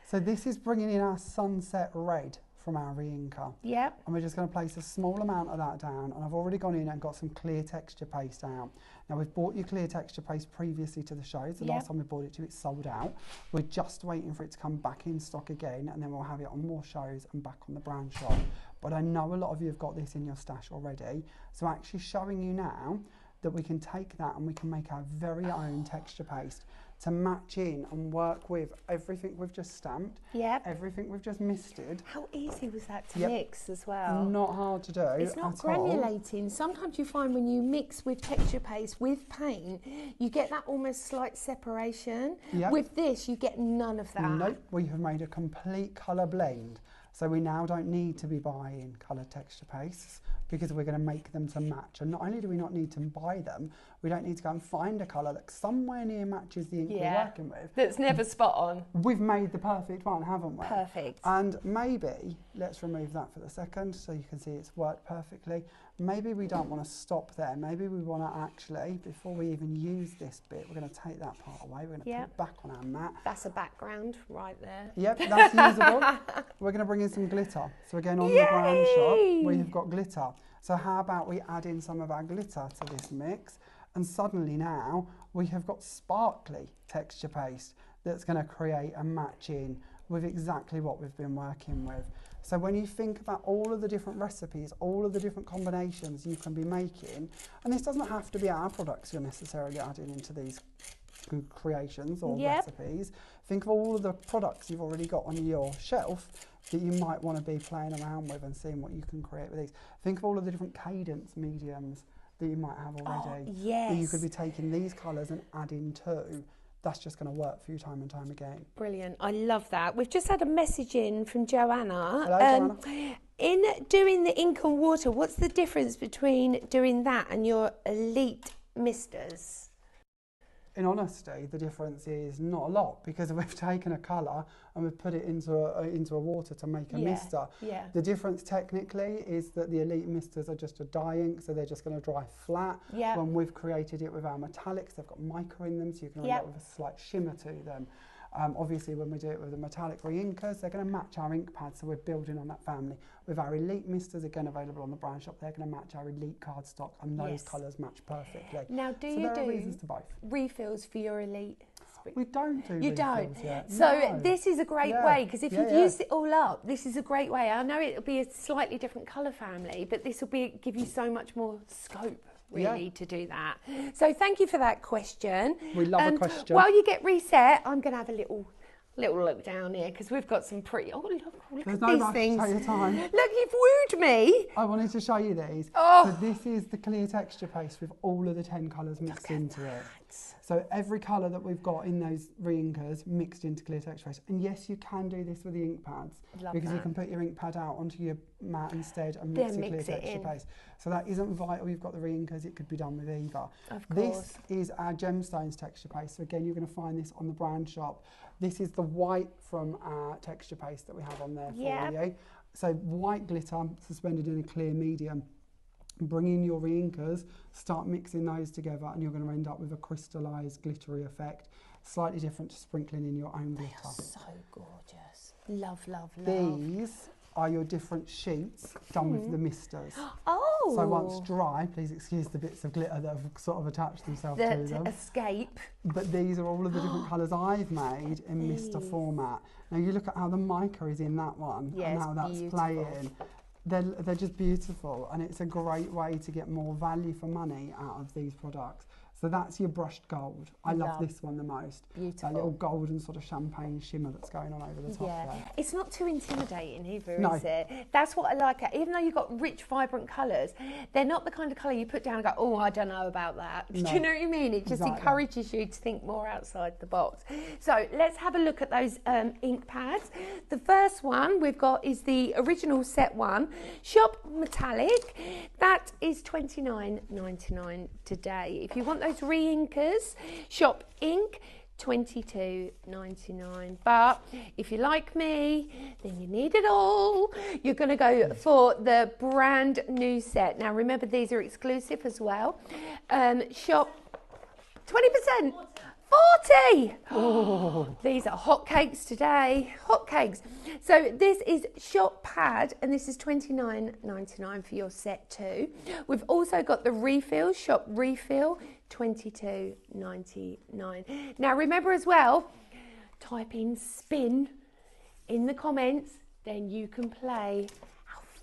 So this is bringing in our Sunset Red from our re-inker. Yep. And we're just going to place a small amount of that down, and I've already gone in and got some clear texture paste out. Now we've bought your clear texture paste previously to the shows. The last time we bought it to, it sold out. We're just waiting for it to come back in stock again, and then we'll have it on more shows and back on the Brown Shop. But I know a lot of you have got this in your stash already, so actually showing you now that we can take that and we can make our very own texture paste to match in and work with everything we've just stamped, everything we've just misted. How easy was that to mix as well? Not hard to do. It's not granulating. Sometimes you find when you mix with texture paste with paint, you get that almost slight separation. With this, you get none of that. Nope, we have made a complete colour blend. So we now don't need to be buying colour texture pastes because we're going to make them to match. And not only do we not need to buy them, we don't need to go and find a colour that somewhere near matches the ink we're working with. That's never spot on. We've made the perfect one, haven't we? Perfect. And maybe, let's remove that for the second so you can see it's worked perfectly. Maybe we don't want to stop there. Maybe we want to actually, before we even use this bit, we're going to take that part away. We're going to put it back on our mat. That's a background right there. Yep, that's usable. We're going to bring in some glitter. So again, on the Brown Shop, we've got glitter. So how about we add in some of our glitter to this mix? And suddenly now we have got sparkly texture paste that's going to create a match in with exactly what we've been working with. So when you think about all of the different recipes, all of the different combinations you can be making, and this doesn't have to be our products you're necessarily adding into these creations or recipes. Think of all of the products you've already got on your shelf that you might want to be playing around with and seeing what you can create with these. Think of all of the different cadence mediums that you might have already. That you could be taking these colours and adding to. That's just going to work for you time and time again. Brilliant. I love that. We've just had a message in from Joanna. Hello, Joanna. In doing the ink and water, what's the difference between doing that and your Elite Misters? In honesty, the difference is not a lot because we've taken a colour and we've put it into a water to make a mister. The difference technically is that the Elite Misters are just a dye ink, so they're just going to dry flat. When we've created it with our metallics, they've got mica in them, so you can end up with a slight shimmer to them. Obviously, when we do it with the metallic re-inkers, they're going to match our ink pads, so we're building on that family. With our Elite Misters, again available on the Brown Shop, they're going to match our Elite cardstock, and those colours match perfectly. Now, there are reasons to both. Refills for your Elite? We don't do You refills don't? Yet. So no. this is a great way, because if you've used it all up, this is a great way. I know it'll be a slightly different colour family, but this will give you so much more scope. Really, to do that. So thank you for that question. We love a question. While you get reset, I'm going to have a little look down here because we've got some pretty. Oh, look There's at no these rush, things. take your time. Look, you've wooed me. I wanted to show you these. Oh. So this is the clear texture paste with all of the 10 colours mixed into it. So every colour that we've got in those re-inkers mixed into clear texture paste. And yes, you can do this with the ink pads because you can put your ink pad out onto your mat instead and mix your clear texture paste. So that isn't vital. You've got the re-inkers, it could be done with either. Of course. This is our gemstones texture paste. So again, you're going to find this on the Brown Shop. This is the white from our texture paste that we have on there for you. So white glitter suspended in a clear medium. Bring in your reinkers, start mixing those together, and you're going to end up with a crystallised, glittery effect, slightly different to sprinkling in your own glitter. They are so gorgeous. Love, love, love. These are your different sheets done with the misters. Oh! So once dry, please excuse the bits of glitter that have sort of attached themselves to them. Escape. But these are all of the different colours I've made in mister format. Now you look at how the mica is in that one and how that's playing. They're just beautiful, and it's a great way to get more value for money out of these products. So that's your brushed gold. I love this one the most. Beautiful. That little golden sort of champagne shimmer that's going on over the top there. It's not too intimidating either, is it? That's what I like. Even though you've got rich, vibrant colours, they're not the kind of colour you put down and go, oh, I don't know about that. No. Do you know what I mean? It just encourages you to think more outside the box. So let's have a look at those ink pads. The first one we've got is the original set one, Shop Metallic. That is $29.99 today. If you want those re-inkers, Shop Ink, $22.99. But if you're like me, then you need it all. You're going to go for the brand new set. Now remember, these are exclusive as well. Shop 20%. 40! Oh, these are hotcakes today. Hotcakes. So this is Shop Pad, and this is $29.99 for your set too. We've also got the refill, Shop Refill, $22.99. Now remember as well, type in spin in the comments, then you can play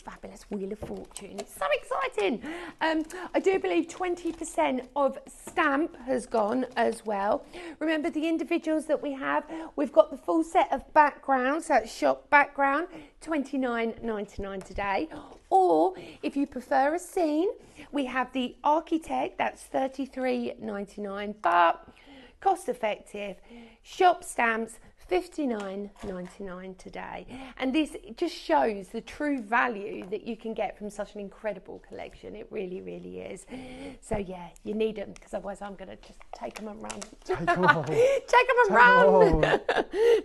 fabulous Wheel of Fortune. It's so exciting. I do believe 20% of stamp has gone as well. Remember the individuals that we have, we've got the full set of backgrounds, that's Shop Background, $29.99 today. Or if you prefer a scene, we have the Architect, that's $33.99, but cost effective. Shop Stamps, $59.99 today, and this just shows the true value that you can get from such an incredible collection. It really, really is. So yeah, you need them, because otherwise I'm going to just take them and run. Take them all. Take them and run.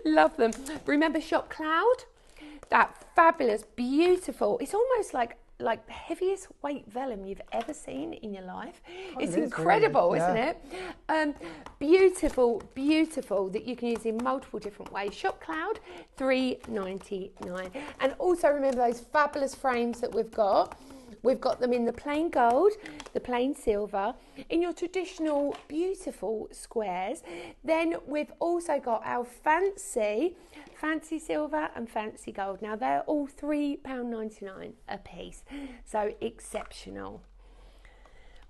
Love them. Remember Shop Cloud? That fabulous, beautiful. It's almost like the heaviest weight vellum you've ever seen in your life. It's incredible, really, isn't it? Beautiful, beautiful, that you can use in multiple different ways. Shop Cloud, $3.99. And also remember those fabulous frames that we've got. We've got them in the plain gold, the plain silver, in your traditional beautiful squares. Then we've also got our fancy silver and fancy gold. Now they're all £3.99 a piece, so exceptional.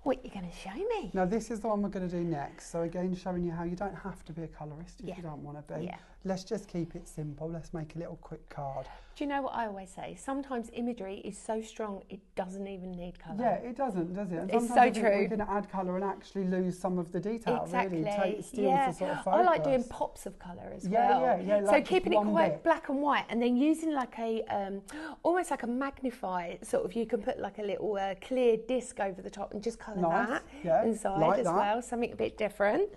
What are you going to show me? Now this is the one we're going to do next. So again, showing you how you don't have to be a colourist if you don't want to be. Let's just keep it simple. Let's make a little quick card. Do you know what I always say? Sometimes imagery is so strong it doesn't even need colour. Yeah, it doesn't, does it? And it's so true. We can add colour and actually lose some of the detail. Exactly. Really steals the sort of focus. I like doing pops of colour as well. Yeah. So keeping it quite black and white, and then using like a almost like a magnify sort of. You can put like a little clear disc over the top and just colour that inside as well. Something a bit different.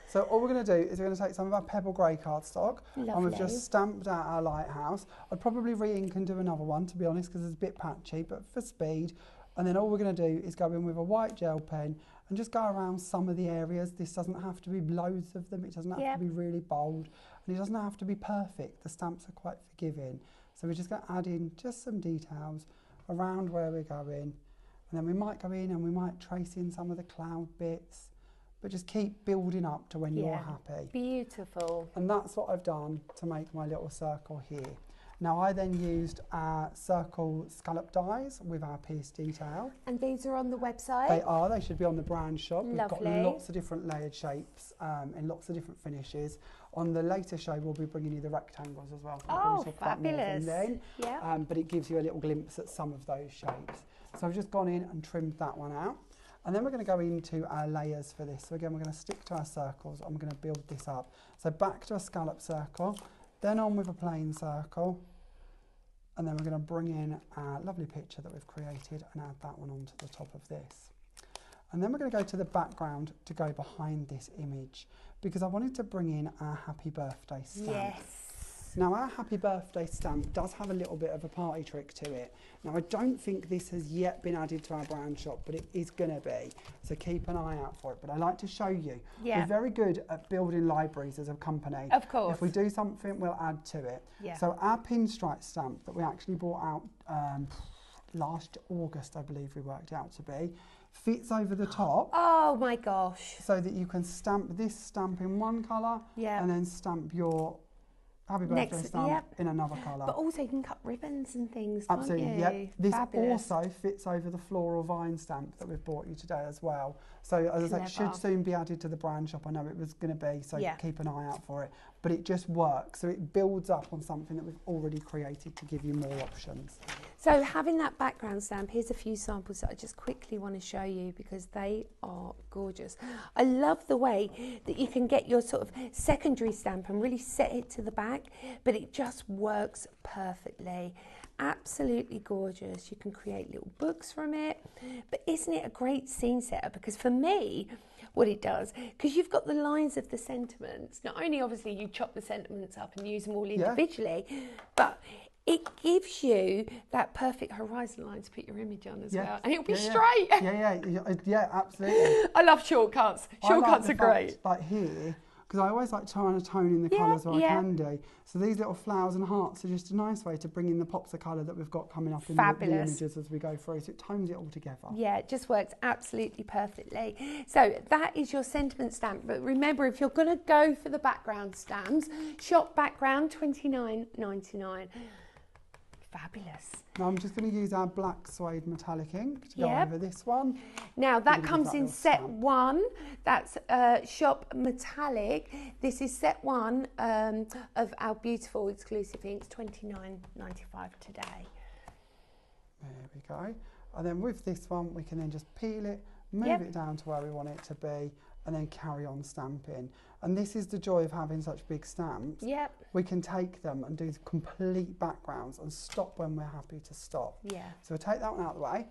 So all we're going to do is we're going to take some of our pebble grey cardstock, and we've just stamped out our lighthouse. I'd probably re-ink and do another one, to be honest, because it's a bit patchy, but for speed. And then all we're going to do is go in with a white gel pen and just go around some of the areas. This doesn't have to be loads of them. It doesn't have to be really bold, and it doesn't have to be perfect. The stamps are quite forgiving. So we're just going to add in just some details around where we're going. And then we might go in and we might trace in some of the cloud bits. But just keep building up to when you're happy. Beautiful. And that's what I've done to make my little circle here. Now I then used our circle scallop dies with our piece detail. And these are on the website? They are. They should be on the brand shop. Lovely. We've got lots of different layered shapes and lots of different finishes. On the later show, we'll be bringing you the rectangles as well. Oh, fabulous. But it gives you a little glimpse at some of those shapes. So I've just gone in and trimmed that one out. And then we're going to go into our layers for this. So again, we're going to stick to our circles. I'm going to build this up. So back to a scallop circle, then on with a plain circle. And then we're going to bring in our lovely picture that we've created and add that one onto the top of this. And then we're going to go to the background to go behind this image, because I wanted to bring in our happy birthday stamp. Yes. Now our happy birthday stamp does have a little bit of a party trick to it. Now I don't think this has yet been added to our brand shop, but it is going to be, so keep an eye out for it. But I like to show you, we're very good at building libraries as a company. Of course. If we do something, we'll add to it. So our pinstripe stamp that we actually brought out last August, I believe we worked out to be, fits over the top. Oh my gosh. So that you can stamp this stamp in one colour and then stamp your happy birthday stamp in another colour. But also you can cut ribbons and things, absolutely, can't you? Yep. This Fabulous. also fits over the floral vine stamp that we've brought you today as well. So as I said, should soon be added to the brand shop. I know it was going to be, so keep an eye out for it. But it just works, so it builds up on something that we've already created to give you more options. So having that background stamp, here's a few samples that I just quickly want to show you because they are gorgeous. I love the way that you can get your sort of secondary stamp and really set it to the back, but it just works perfectly. Absolutely gorgeous. You can create little books from it, but isn't it a great scene setter? Because for me, what it does, because you've got the lines of the sentiments, not only obviously you chop the sentiments up and use them all individually, but it gives you that perfect horizon line to put your image on as well, and it'll be straight. Yeah, absolutely. I love shortcuts. Shortcuts are great. Like here, because I always like trying to tone in the colours where I can do. So these little flowers and hearts are just a nice way to bring in the pops of colour that we've got coming up in the images as we go through. So it tones it all together. Yeah, it just works absolutely perfectly. So that is your sentiment stamp. But remember, if you're going to go for the background stamps, shop background $29.99. Fabulous. Now I'm just going to use our black suede metallic ink to go over this one. Now that comes in set 1. That's shop metallic. This is set 1 of our beautiful exclusive inks, $29.95 today. There we go. And then with this one, we can then just peel it, move it down to where we want it to be, and then carry on stamping. And this is the joy of having such big stamps. We can take them and do complete backgrounds and stop when we're happy to stop. So we'll take that one out of the way.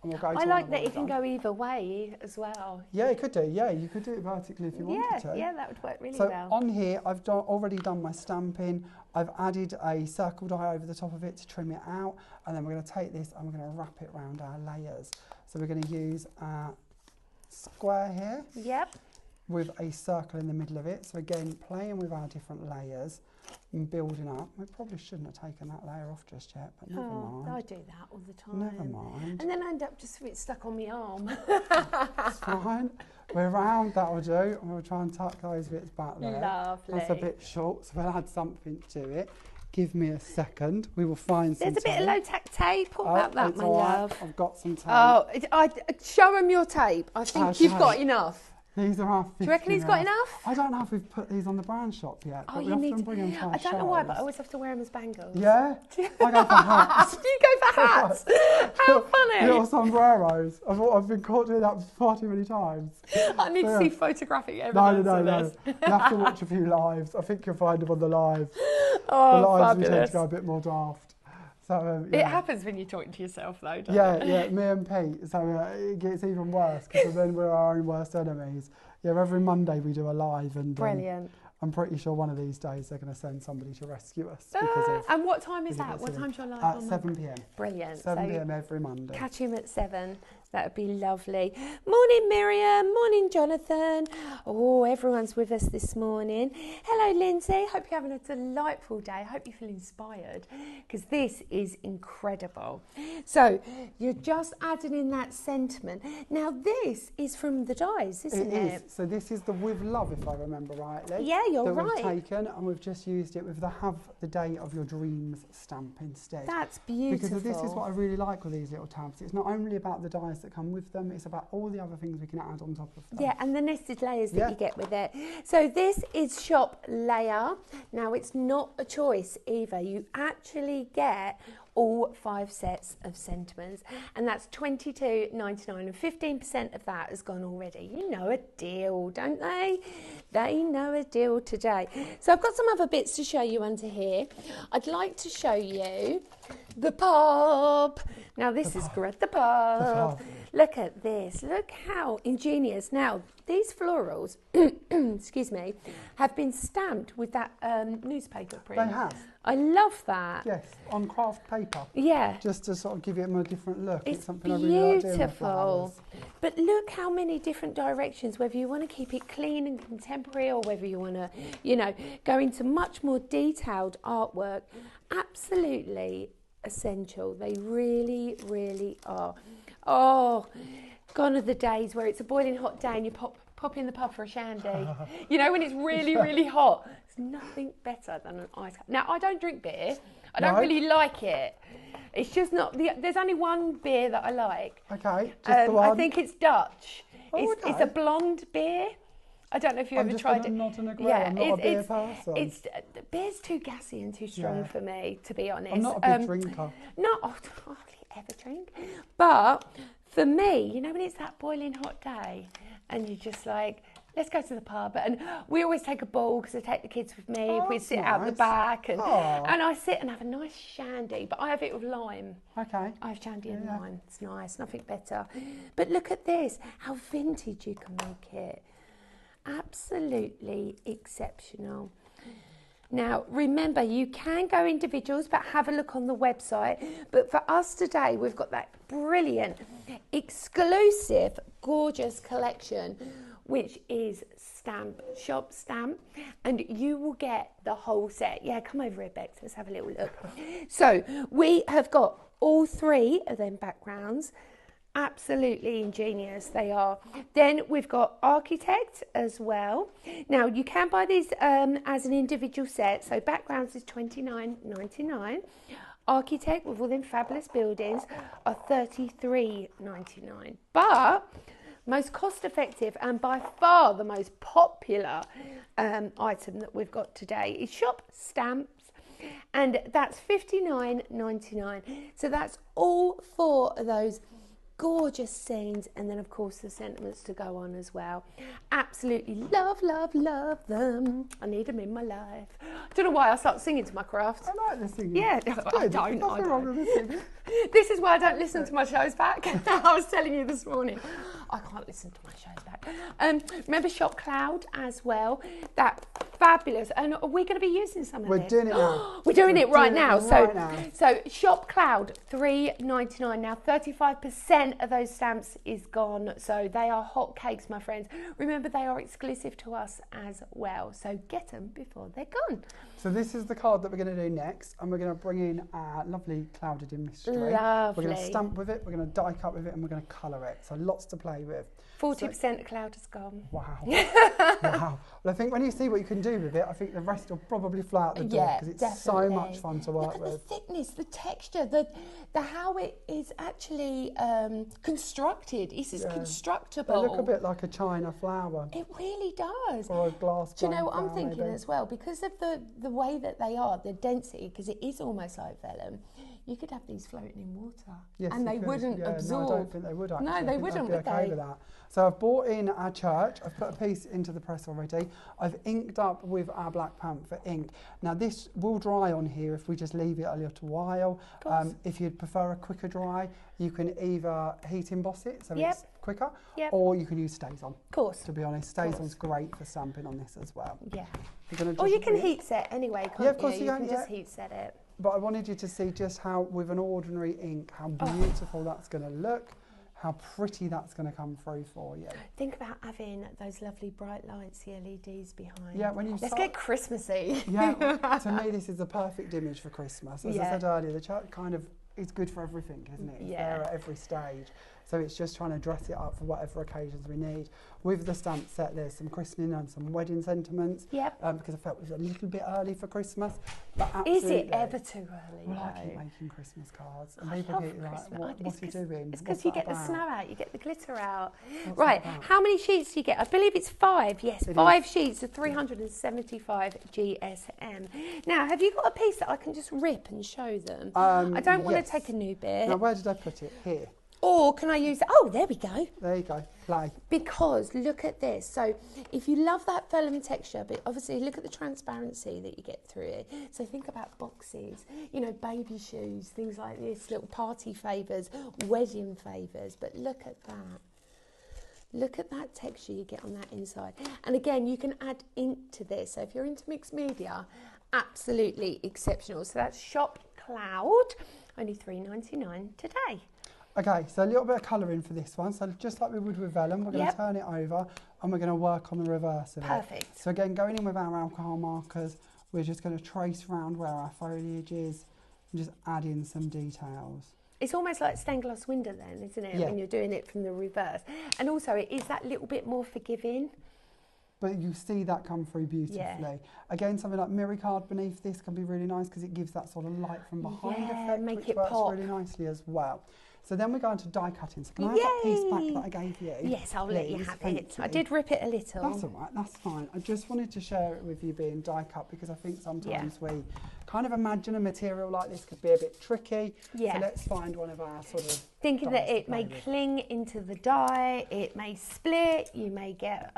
And we'll go I like that it can go either way as well. Yeah, it could do. Yeah, you could do it vertically if you wanted to. Yeah, that would work really well. So on here, I've already done my stamping. I've added a circle die over the top of it to trim it out. And then we're going to take this and we're going to wrap it around our layers. So we're going to use our square here. With a circle in the middle of it. So again, playing with our different layers and building up. We probably shouldn't have taken that layer off just yet, but never mind. I do that all the time. Never mind. And then I end up just a bit stuck on my arm. It's fine. We're round, that'll do. And we'll try and tuck those bits back there. Lovely. That's a bit short, so we'll add something to it. Give me a second. We will find some There's a bit of low-tack tape. What about that, my love? I've got some tape. Show them your tape. I think you've got enough. These are our 50. Do you reckon he's got enough? I don't know if we've put these on the brand shop yet. Oh, but you need to. bring them to our I don't know why, but I always have to wear them as bangles. Yeah? I go for hats. You go for hats? How funny. Little sombreros. I've been caught doing that far too many times. I need to see photographic evidence of this. No. You have to watch a few lives. I think you'll find them on the lives. Oh, the lives fabulous. we tend to go a bit more daft. So, It happens when you're talking to yourself, though, doesn't it? Yeah, me and Pete. So it gets even worse because then we're our own worst enemies. Yeah, every Monday we do a live, and brilliant. I'm pretty sure one of these days they're going to send somebody to rescue us. Because of, and what time is that? What time's your live on? At 7 p.m. Brilliant. 7 p.m. every Monday. Catch him at 7. That would be lovely. Morning, Miriam. Morning, Jonathan. Oh, everyone's with us this morning. Hello, Lindsay. Hope you're having a delightful day. Hope you feel inspired because this is incredible. So you're just adding in that sentiment. Now, this is from the dies, isn't it? It is. So this is the With Love, if I remember rightly. Yeah, you're right. That we've taken and we've just used it with the Have the Day of Your Dreams stamp instead. That's beautiful. Because this is what I really like with these little tabs. It's not only about the dies that come with them, it's about all the other things we can add on top of them. Yeah, and the nested layers that you get with it. So this is shop layer. Now it's not a choice either. You actually get all 5 sets of sentiments, and that's $22.99, and 15% of that has gone already. You know a deal, don't they? They know a deal today. So I've got some other bits to show you under here. I'd like to show you the pub. Now this is great. The pub. Look at this. Look how ingenious. Now, these florals, excuse me, have been stamped with that newspaper print. They have. I love that. Yes, on craft paper. Yeah. Just to sort of give it a different look. It's something beautiful. I really like doing with flowers. But look how many different directions, whether you want to keep it clean and contemporary or whether you want to, you know, go into much more detailed artwork. Absolutely essential. They really, really are. Oh, gone are the days where it's a boiling hot day and you pop in the pub for a shandy. You know, when it's really, really hot. There's nothing better than an ice cup. Now, I don't drink beer. I don't really like it. It's just not, there's only one beer that I like. Okay, just the one? I think it's Dutch. Oh, it's a blonde beer. I don't know if you ever tried it. Not an agree. Yeah, I'm not a beer person. Beer's too gassy and too strong for me, to be honest. I'm not a big drinker. No, I hardly ever drink. But for me, you know, when it's that boiling hot day and you're just like, let's go to the pub. And we always take a ball because I take the kids with me. We sit out the back and I sit and have a nice shandy, but I have it with lime. Okay. I have shandy and lime. It's nice, nothing better. But look at this, how vintage you can make it. Absolutely exceptional. Now, remember, you can go individuals, but have a look on the website. But for us today, we've got that brilliant, exclusive, gorgeous collection, which is shop stamp, and you will get the whole set. Yeah, come over here, Bex, let's have a little look. So we have got all three of them backgrounds. Absolutely ingenious they are. Then we've got Architect as well. Now you can buy these as an individual set. So backgrounds is $29.99. Architect with all them fabulous buildings are $33.99. But most cost effective and by far the most popular item that we've got today is shop stamps, and that's $59.99. So that's all four of those gorgeous scenes, and then of course the sentiments to go on as well. Absolutely love, love, love them. I need them in my life. I don't know why I start singing to my craft. I like the singing. Yeah, I don't. This is why I don't listen to my shows back. I was telling you this morning, I can't listen to my shows back. Remember Shop Cloud as well. That fabulous. And are we going to be using some of this? We're doing it now. We're doing it right now. So Shop Cloud, $3.99. Now 35% of those stamps is gone. So they are hot cakes, my friends. Remember, they are exclusive to us as well. So get them before they're gone. So this is the card that we're going to do next, and we're going to bring in our lovely Clouded in Mystery. Lovely. We're going to stamp with it, we're going to die cut with it, and we're going to colour it. So lots to play with. 40% of Cloud has gone. Wow. Wow. Well, I think when you see what you can do with it, I think the rest will probably fly out the door, because it's so much fun to work with. Look at the thickness, the texture, the how it is actually constructed. It's constructible. They look a bit like a China flower. It really does. Or a glass. Do you know what I'm thinking as well? Because of the way that they are, the density, because it is almost like vellum. You could have these floating in water, and they wouldn't absorb. No, I don't think they would actually. No, they wouldn't, would they? With that. So I've brought in our church. I've put a piece into the press already. I've inked up with our Black Panther ink. Now this will dry on here if we just leave it a little while. If you'd prefer a quicker dry, you can either heat emboss it so it's quicker, or you can use StazOn. Of course. To be honest, StazOn's great for stamping on this as well. Yeah. Or you can heat set anyway, can't you? Of course you can. Just heat set it. But I wanted you to see just how, with an ordinary ink, how beautiful that's going to look, how pretty that's going to come through for you. Think about having those lovely bright lights, the LEDs behind. Yeah, when you Let's get Christmassy. Yeah, to me this is the perfect image for Christmas. As I said earlier, the church kind of is good for everything, isn't it? It's there at every stage. So it's just trying to dress it up for whatever occasions we need. With the stamp set, there's some christening and some wedding sentiments. Because I felt it was a little bit early for Christmas. But absolutely. Is it ever too early? Well, I keep making Christmas cards. And people get like, what are you doing? It's because you get the snow out, you get the glitter out. Right, how many sheets do you get? I believe it's 5. Yes, 5 sheets of 375 GSM. Now, have you got a piece that I can just rip and show them? I don't want to take a new bit. Now, where did I put it? Here. Or can I use, oh, there we go. There you go, play. Because look at this. So if you love that vellum texture, but obviously look at the transparency that you get through it. So think about boxes, you know, baby shoes, things like this, little party favours, wedding favours. But look at that. Look at that texture you get on that inside. And again, you can add ink to this. So if you're into mixed media, absolutely exceptional. So that's Shop Cloud, only $3.99 today. Okay, so a little bit of colouring for this one. So just like we would with vellum, we're going to turn it over and we're going to work on the reverse of it. Perfect. So again, going in with our alcohol markers, we're just going to trace around where our foliage is and just add in some details. It's almost like stained glass window then, isn't it, when you're doing it from the reverse. And also it is that little bit more forgiving. But you see that come through beautifully. Yeah. Again, something like mirror card beneath this can be really nice because it gives that sort of light from behind effect, make which it works pop really nicely as well. So then we're going to die cutting. So can I have that piece back that I gave you? Yes, I'll let you have it. I did rip it a little. That's all right, that's fine. I just wanted to share it with you being die cut because I think sometimes we kind of imagine a material like this could be a bit tricky. Yeah. So let's find one of our sort of thinking that it may cling into the die, it may split, you may get,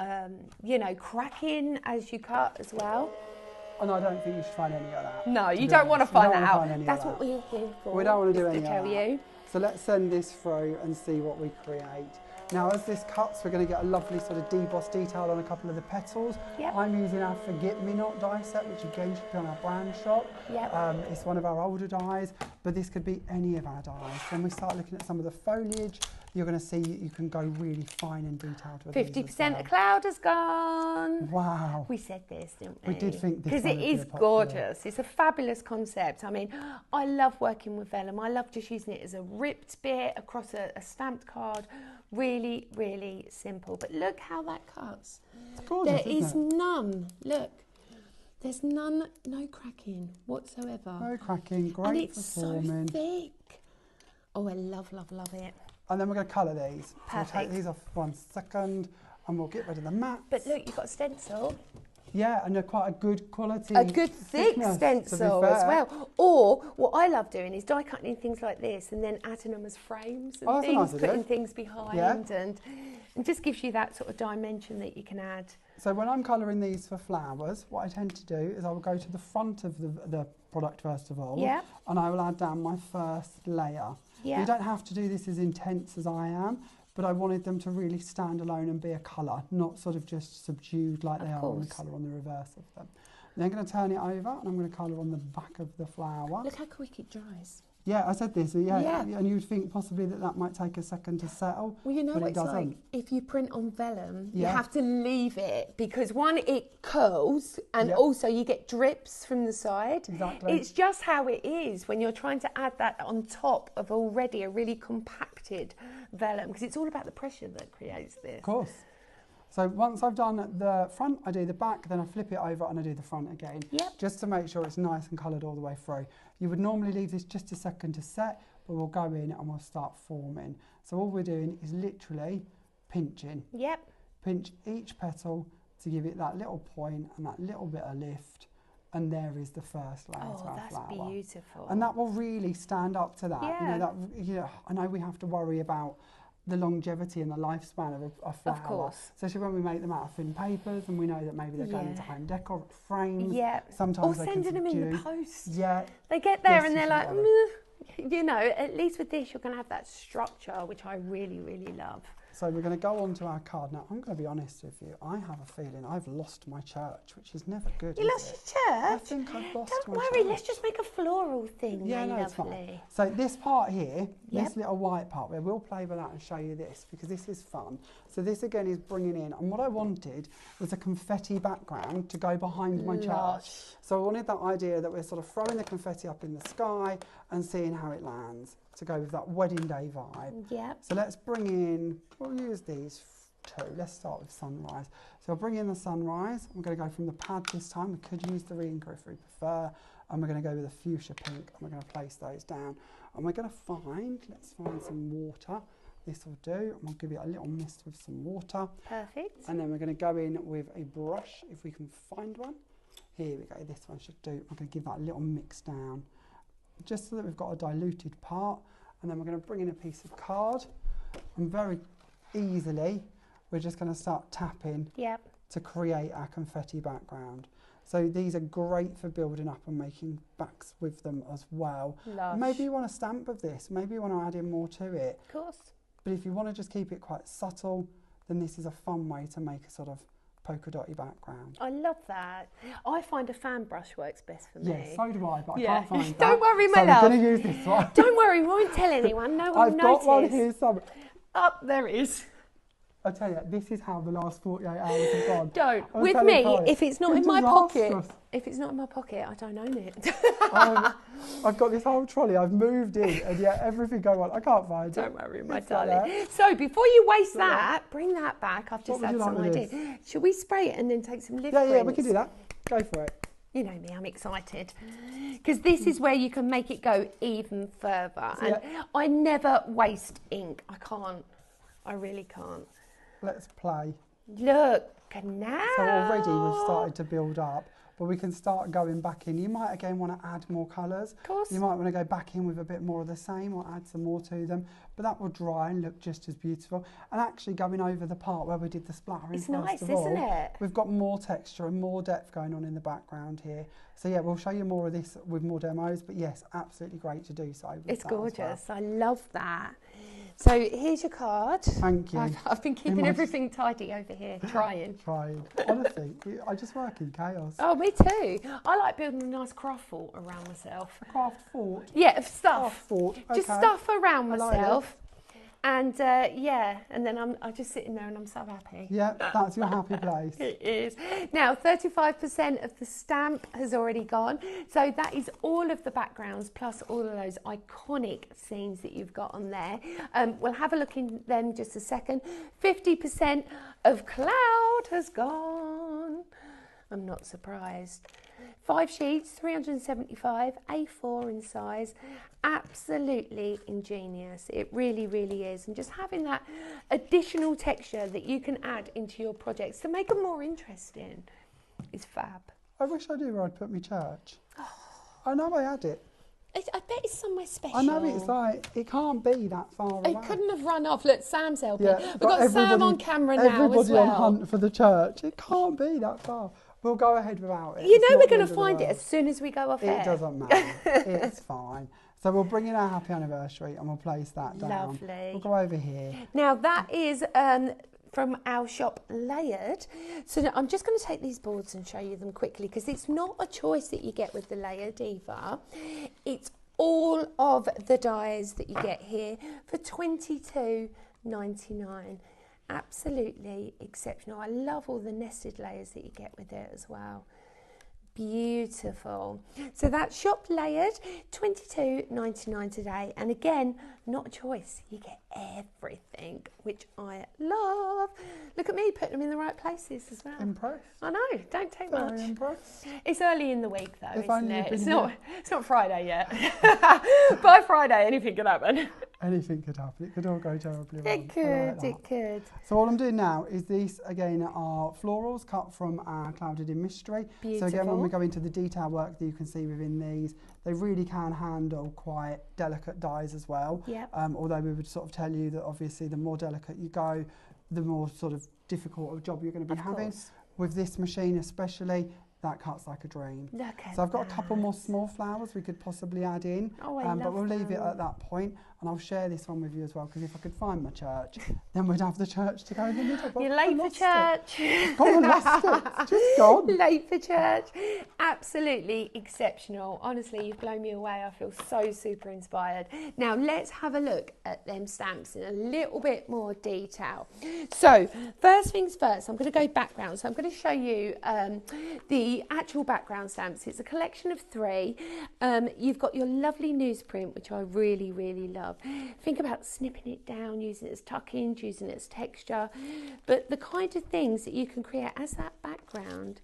you know, cracking as you cut as well. And I don't think you should find any of that. No, you don't want to find that out. That's what we're here for. We don't want to do any of that. You. So let's send this through and see what we create. Now as this cuts, we're going to get a lovely sort of deboss detail on a couple of the petals. Yep. I'm using our Forget-Me-Not die set, which again should be on our brand shop. Yep. It's one of our older dies, but this could be any of our dies. When we start looking at some of the foliage, you're going to see you can go really fine and detailed with 50% of cloud has gone. Wow. We said this, didn't we? We did think this. Because it is gorgeous. It's a fabulous concept. I mean, I love working with vellum. I love just using it as a ripped bit across a stamped card. Really, really simple. But look how that cuts. It's gorgeous, there is none. Look. There's no cracking whatsoever. No cracking, great and it's performing. So thick. Oh, I love, love, love it. And then we're going to colour these. Perfect. So we'll take these off 1 second and we'll get rid of the matte. But look, you've got a stencil. Yeah, and they're quite a good quality. A good thick stencil as well. Or what I love doing is die cutting things like this and then adding them as frames and things, putting things behind and just gives you that sort of dimension that you can add. So when I'm colouring these for flowers, what I tend to do is I will go to the front of the product first of all, and I will add down my first layer. Yeah. You don't have to do this as intense as I am, but I wanted them to really stand alone and be a colour, not sort of just subdued like they are on the colour on the reverse of them. Then I'm going to turn it over and I'm going to colour on the back of the flower. Look how quick it dries. Yeah, I said this, and you'd think possibly that might take a second to settle. Well, you know what it's like, if you print on vellum, you have to leave it because one, it curls and also you get drips from the side. Exactly. It's just how it is when you're trying to add that on top of already a really compacted vellum because it's all about the pressure that creates this. Of course. So once I've done the front, I do the back, then I flip it over and I do the front again. Yep. Just to make sure it's nice and coloured all the way through. You would normally leave this just a second to set, but we'll go in and we'll start forming. So all we're doing is literally pinching. Yep. Pinch each petal to give it that little point and that little bit of lift. And there is the first layer to our flower. Oh, that's beautiful. And that will really stand up to that. Yeah. I know we have to worry about the longevity and the lifespan of a flower. Of course. Especially when we make them out of thin papers and we know that maybe they're going into home decor frames. Yeah. Sometimes or sending them in the post. Yeah. They get there and they're like, you know, at least with this you're going to have that structure, which I really, really love. So we're going to go on to our card. Now, I'm going to be honest with you. I have a feeling I've lost my church, which is never good. You lost your church? I think I've lost my church. Don't worry, let's just make a floral thing. Yeah, no, it's fine. So this part here, this little white part, we will play with that and show you this because this is fun. So this again is bringing in, and what I wanted was a confetti background to go behind my church. So I wanted that idea that we're sort of throwing the confetti up in the sky and seeing how it lands, to go with that wedding day vibe. Yeah. So let's bring in, we'll use these two. Let's start with sunrise. So I'll bring in the sunrise. I'm going to go from the pad this time. We could use the ringo if we prefer. And we're going to go with a fuchsia pink. And we're going to place those down. And we're going to let's find some water. This will do. And we'll give it a little mist with some water. Perfect. And then we're going to go in with a brush, if we can find one. Here we go. This one should do. I'm going to give that a little mix down, just so that we've got a diluted part, and then we're going to bring in a piece of card, and very easily we're just going to start tapping to create our confetti background. So these are great for building up and making backs with them as well. Lush. Maybe you want a stamp of this, maybe you want to add in more to it. Of course. But if you want to just keep it quite subtle, then this is a fun way to make a sort of polka dotty background. I love that. I find a fan brush works best for me. Yes, so do I, but I can't find that. Don't worry, my love. So we're going to use this one. Don't worry, we won't tell anyone. No one I've got one here somewhere. Up, there it is. I tell you, this is how the last 48 hours have gone. Don't. With me, if it's not in my pocket, I don't own it. I've got this whole trolley, I've moved in, and yet everything going on, I can't find it. Don't worry, my darling. So before you waste that, bring that back. I've just had some idea. Should we spray it and then take some lip prints? Yeah, we can do that. Go for it. You know me, I'm excited. Because this is where you can make it go even further. And I never waste ink. I can't. I really can't. Let's play. Look, now. So already we've started to build up, but we can start going back in. You might again want to add more colours. Of course. You might want to go back in with a bit more of the same or add some more to them, but that will dry and look just as beautiful. And actually going over the part where we did the splattering it's nice, of all, isn't it? We've got more texture and more depth going on in the background here. So yeah, we'll show you more of this with more demos, but yes, absolutely great to do so. It's gorgeous. I love that. So here's your card. Thank you. I've been keeping everything tidy over here, trying. Honestly, I just work in chaos. Oh, me too. I like building a nice craft fort around myself. A craft fort? Yeah, stuff. Craft fort. Okay. Just stuff around myself. And and then I'm just sitting there and I'm so happy. Yeah, that's your happy place. It is. Now, 35% of the stamp has already gone. So that is all of the backgrounds plus all of those iconic scenes that you've got on there. We'll have a look in them just a second. 50% of cloud has gone. I'm not surprised. 5 sheets, 375, A4 in size. Absolutely ingenious. It really, really is. And just having that additional texture that you can add into your projects to make them more interesting is fab. I wish I knew where I'd put my church. Oh. I know I had it. I bet it's somewhere special. I know it's like, it can't be that far away. It couldn't have run off. Look, Sam's helping. Yeah, we've got Sam on camera now as well. Everybody on hunt for the church. It can't be that far. We'll go ahead without it. You know we're going to find it as soon as we go off air. It doesn't matter. It's fine. So we'll bring in our happy anniversary and we'll place that down. Lovely. We'll go over here. Now that is from our shop Layered. So I'm just going to take these boards and show you them quickly because it's not a choice that you get with the Layered either. It's all of the dies that you get here for $22.99. Absolutely exceptional. I love all the nested layers that you get with it as well. Beautiful. So that's shop Layered, $22.99 today. And again, not a choice. You get everything, which I love. Look at me putting them in the right places as well. Impressed. I know. Don't take much. Very impressed. It's early in the week though, isn't it? It's not Friday yet. By Friday, anything could happen. Anything could happen. It could all go terribly wrong. It could, it could. So all I'm doing now is these, again, are florals cut from our Clouded in Mystery. Beautiful. So again, when we go into the detail work that you can see within these, they really can handle quite delicate dyes as well. Yep. Although we would sort of tell you that obviously the more delicate you go, the more sort of difficult a job you're going to be having. With this machine especially, that cuts like a dream. So I've got a couple more small flowers we could possibly add in, but we'll leave it at that point. And I'll share this one with you as well, because if I could find my church, then we'd have the church to go in the middle. You're late for church. Gone and lost it. Just gone. Late for church. Absolutely exceptional. Honestly, you've blown me away. I feel so super inspired. Now let's have a look at them stamps in a little bit more detail. So first things first, I'm going to go background. So I'm going to show you the actual background stamps. It's a collection of 3. You've got your lovely newsprint, which I really, really love. Think about snipping it down, using it as tuck-ins, using it as texture, but the kind of things that you can create as that background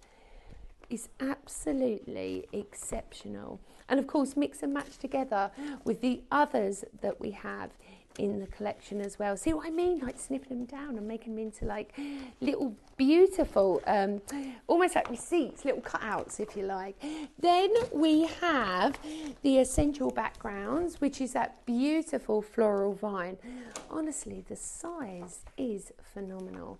is absolutely exceptional. And of course, mix and match together with the others that we have in the collection as well. See what I mean? Like snipping them down and making them into like little beautiful, almost like receipts, little cutouts if you like. Then we have the essential backgrounds, which is that beautiful floral vine. Honestly, the size is phenomenal.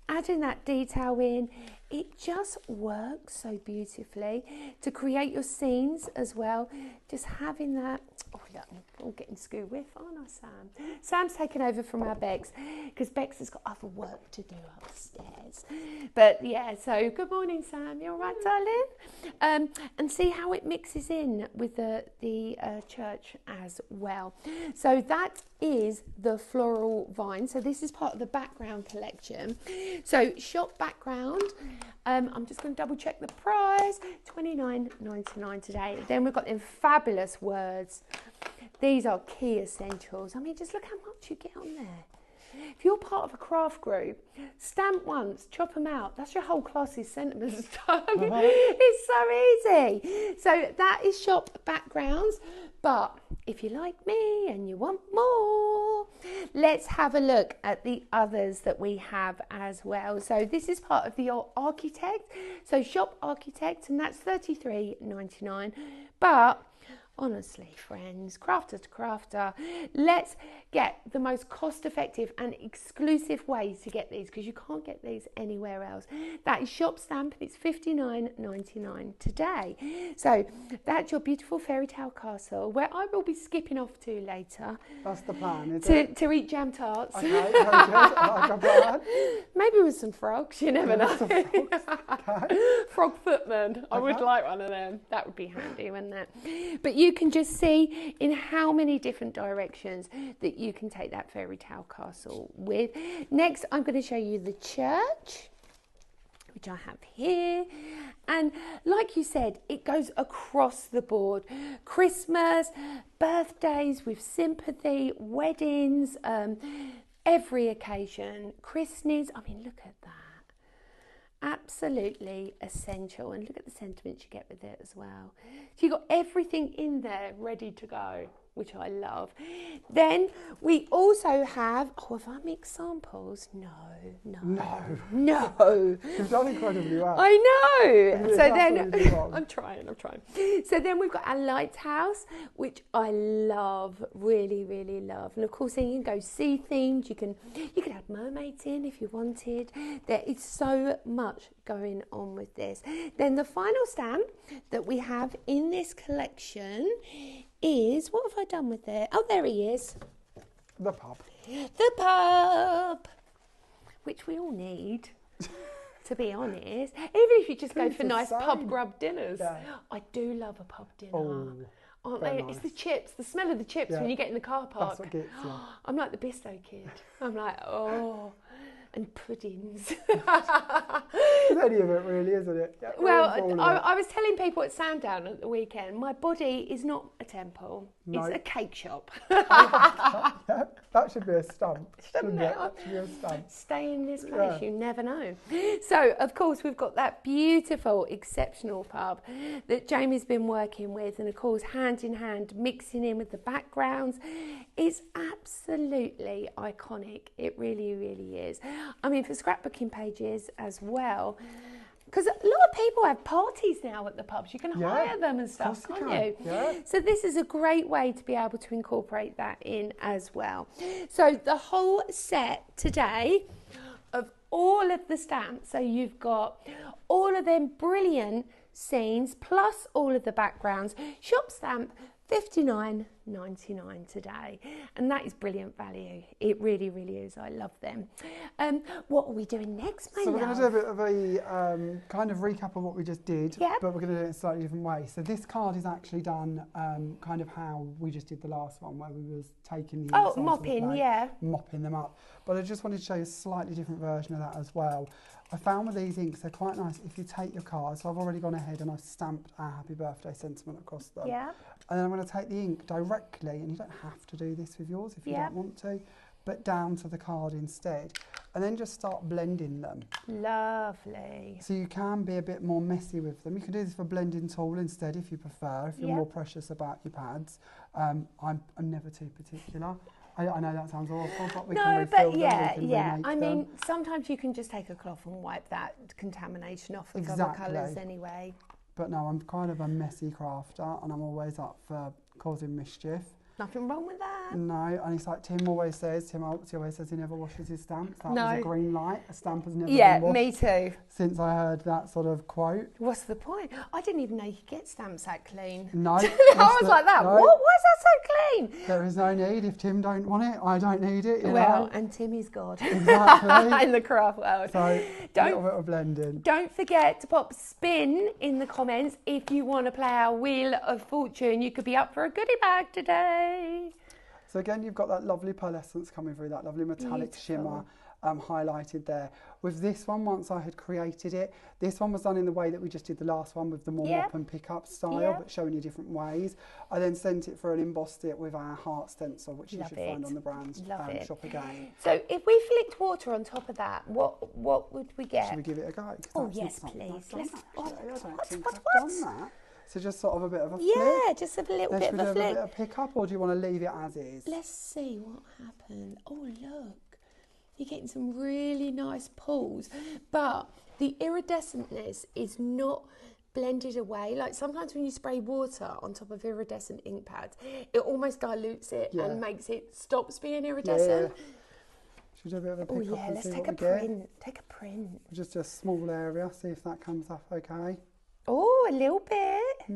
Adding that detail in, it just works so beautifully to create your scenes as well. Just having that, oh look, I'm all getting scooped with, aren't I, Sam? Sam's taken over from our Bex, because Bex has got other work to do upstairs. But yeah, so good morning, Sam, you all right, darling? And see how it mixes in with the church as well. So that is the floral vine. So this is part of the background collection. So shop background, I'm just going to double check the price, $29.99 today. Then we've got them fabulous words. These are key essentials. I mean, just look how much you get on there. If you're part of a craft group, stamp once, chop them out. That's your whole class's sentiments done. It's so easy. So that is shop backgrounds. But if you like me and you want more, let's have a look at the others that we have as well. So this is part of the architect. So shop architect, and that's $33.99. But honestly, friends, crafter to crafter, let's get the most cost-effective and exclusive ways to get these, because you can't get these anywhere else. That is shop stamp, and it's $59.99 today. So that's your beautiful fairy tale castle, where I will be skipping off to later. That's the plan, is it? To eat jam tarts. Okay, very good. I like a plan. Maybe with some frogs, you never know. Okay. Frog footman. I would like one of them. That would be handy, wouldn't it? But you can just see in how many different directions that you can take that fairy tale castle with. Next, I'm going to show you the church, which I have here. And like you said, it goes across the board. Christmas, birthdays with sympathy, weddings, every occasion, christenings. I mean, look at that. Absolutely essential. And look at the sentiments you get with it as well. So you've got everything in there ready to go, which I love. Then we also have, oh, have I mixed samples? No. You've done incredibly well. I know. So then, I'm trying. So then we've got our lighthouse, which I love, really, really love. And of course, then you can go sea themed. You can add mermaids in if you wanted. There is so much going on with this. Then the final stamp that we have in this collection is, what have I done with it? Oh, there he is. The pub. The pub, which we all need, to be honest. Even if you just go for nice pub grub dinners. Yeah. I do love a pub dinner. Aren't they? Nice. It's the chips, the smell of the chips when you get in the car park. That's what gets you. I'm like the Bisto kid. I'm like, oh. And puddings. It's any of it really, isn't it? Yeah, well, I was telling people at Sandown at the weekend, my body is not a temple, it's a cake shop. That should be a stump, shouldn't it? That should be a stump. Stay in this place, you never know. So, of course, we've got that beautiful, exceptional pub that Jamie's been working with, and of course, hand in hand, mixing in with the backgrounds. It's absolutely iconic. It really, really is. I mean, for scrapbooking pages as well, because a lot of people have parties now at the pubs. You can hire them and stuff, can't you? Yeah. So this is a great way to be able to incorporate that in as well. So the whole set today of all of the stamps, so you've got all of them brilliant scenes plus all of the backgrounds, shop stamp $59.99 today, and that is brilliant value. It really, really is. I love them. What are we doing next, my So love? we're going to do a bit of a kind of recap of what we just did, Yep. but we're going to do it in a slightly different way. So this card is actually done kind of how we just did the last one, where we was taking the inks mopping, mopping them up. But I just wanted to show you a slightly different version of that as well. I found with these inks, they're quite nice if you take your cards. So I've already gone ahead and I've stamped our happy birthday sentiment across them. Yeah. And then I'm going to take the ink directly, and you don't have to do this with yours if you don't want to, but down to the card instead. And then just start blending them. Lovely. So you can be a bit more messy with them. You can do this for blending tool instead if you prefer, if you're more precious about your pads. I'm never too particular. I know that sounds awful, but we can No, refill but yeah, them, we can yeah. remake I mean, them. sometimes you can just take a cloth and wipe that contamination off with other Exactly. colours anyway. But no, I'm kind of a messy crafter, and I'm always up for causing mischief. Nothing wrong with that. No, and it's like Tim always says he never washes his stamps. That No. was a green light. A stamp has never been washed. Me too. Since I heard that sort of quote. What's the point? I didn't even know you could get stamps that clean. No. I was like that. No, What? Why is that so clean? there is no need. If Tim don't want it, I don't need it. You Well, know? and Timmy's God. Exactly. In the craft world. So a little bit of blending. Don't forget to pop spin in the comments if you want to play our Wheel of Fortune. You could be up for a goodie bag today. So again, you've got that lovely pearlescence coming through, that lovely metallic shimmer highlighted there. With this one, once I had created it, this one was done in the way that we just did the last one with the more mop and pick up style, but showing you different ways. I then sent it through and embossed it with our heart stencil, which you should find on the brand's shop again. So if we flicked water on top of that, what would we get? Should we give it a go? Oh yes, please. What? So just sort of a bit of a flick. Yeah, just a little bit of a flick. A bit of pick up, or do you want to leave it as is? Let's see what happened. Oh look, you're getting some really nice pulls, but the iridescentness is not blended away. Like sometimes when you spray water on top of iridescent ink pads, it almost dilutes it and makes it stops being iridescent. Yeah. Should we do a bit of a pick up? Oh yeah, let's take a print. Take a print. Just a small area. See if that comes up okay. Oh, a little bit.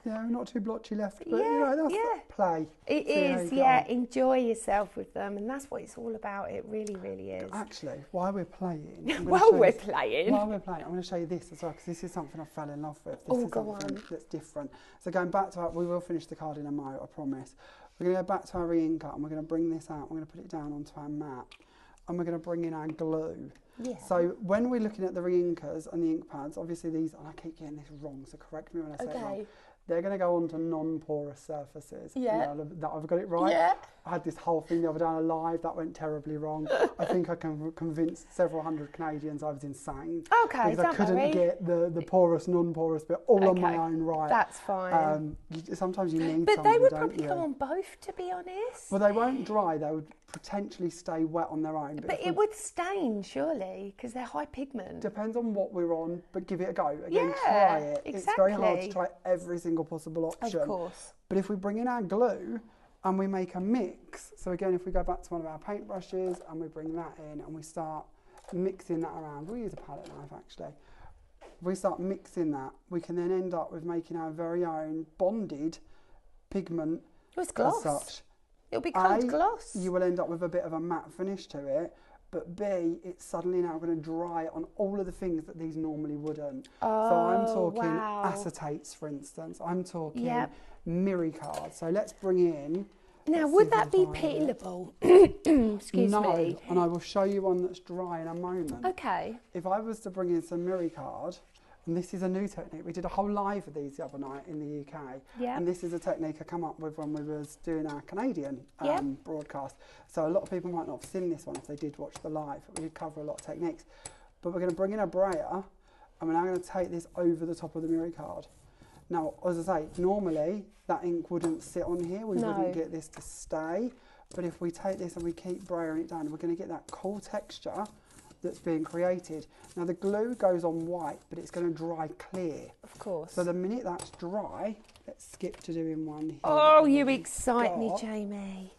Yeah, not too blotchy left, but you know, that's play. It is, yeah. Enjoy yourself with them, and that's what it's all about. It really, really is. Actually, while we're playing, I'm while we're playing, I'm going to show you this as well, because this is something I fell in love with. This is go something on. that's different. So going back to we will finish the card in a mo, I promise. We're going to go back to our re-inker, and we're going to bring this out. We're going to put it down onto our mat, and we're going to bring in our glue. Yeah. So when we're looking at the re-inkers and the ink pads, obviously these, and I keep getting this wrong, so correct me when I say it wrong. They're going to go onto non-porous surfaces. Yeah. That I've got it right. Yeah. I had this whole thing the other day on a live that went terribly wrong. I think I convinced several hundred Canadians I was insane. Okay, because I couldn't get the porous, non-porous bit all on my own right. That's fine. Sometimes you need. But they would probably go on both, to be honest. Well, they won't dry. They would potentially stay wet on their own. But it would stain, surely, because they're high pigment. Depends on what we're on, but give it a go. Again, try it. Exactly. It's very hard to try every single possible option. Of course. But if we bring in our glue and we make a mix, so again, if we go back to one of our paintbrushes and we bring that in and we start mixing that around, we'll use a palette knife actually. If we start mixing that, we can then end up with making our very own bonded pigment. It's gloss. As such. It'll be cold gloss. You will end up with a bit of a matte finish to it, but B, it's suddenly now going to dry on all of the things that these normally wouldn't. Oh, so I'm talking acetates, for instance. I'm talking mirror cards. So let's bring in... Now, would that be peelable? Excuse me. No, and I will show you one that's dry in a moment. Okay. If I was to bring in some mirror card, and this is a new technique. We did a whole live of these the other night in the UK. Yeah. And this is a technique I come up with when we was doing our Canadian broadcast. So a lot of people might not have seen this one if they did watch the live. We did cover a lot of techniques. But we're going to bring in a brayer, and we're now going to take this over the top of the mirror card. Now, as I say, normally that ink wouldn't sit on here. We wouldn't get this to stay. But if we take this and we keep brayering it down, we're going to get that cool texture that's being created. Now the glue goes on white, but it's going to dry clear. Of course. So the minute that's dry, let's skip to doing one here. Oh, you excite me, Jamie.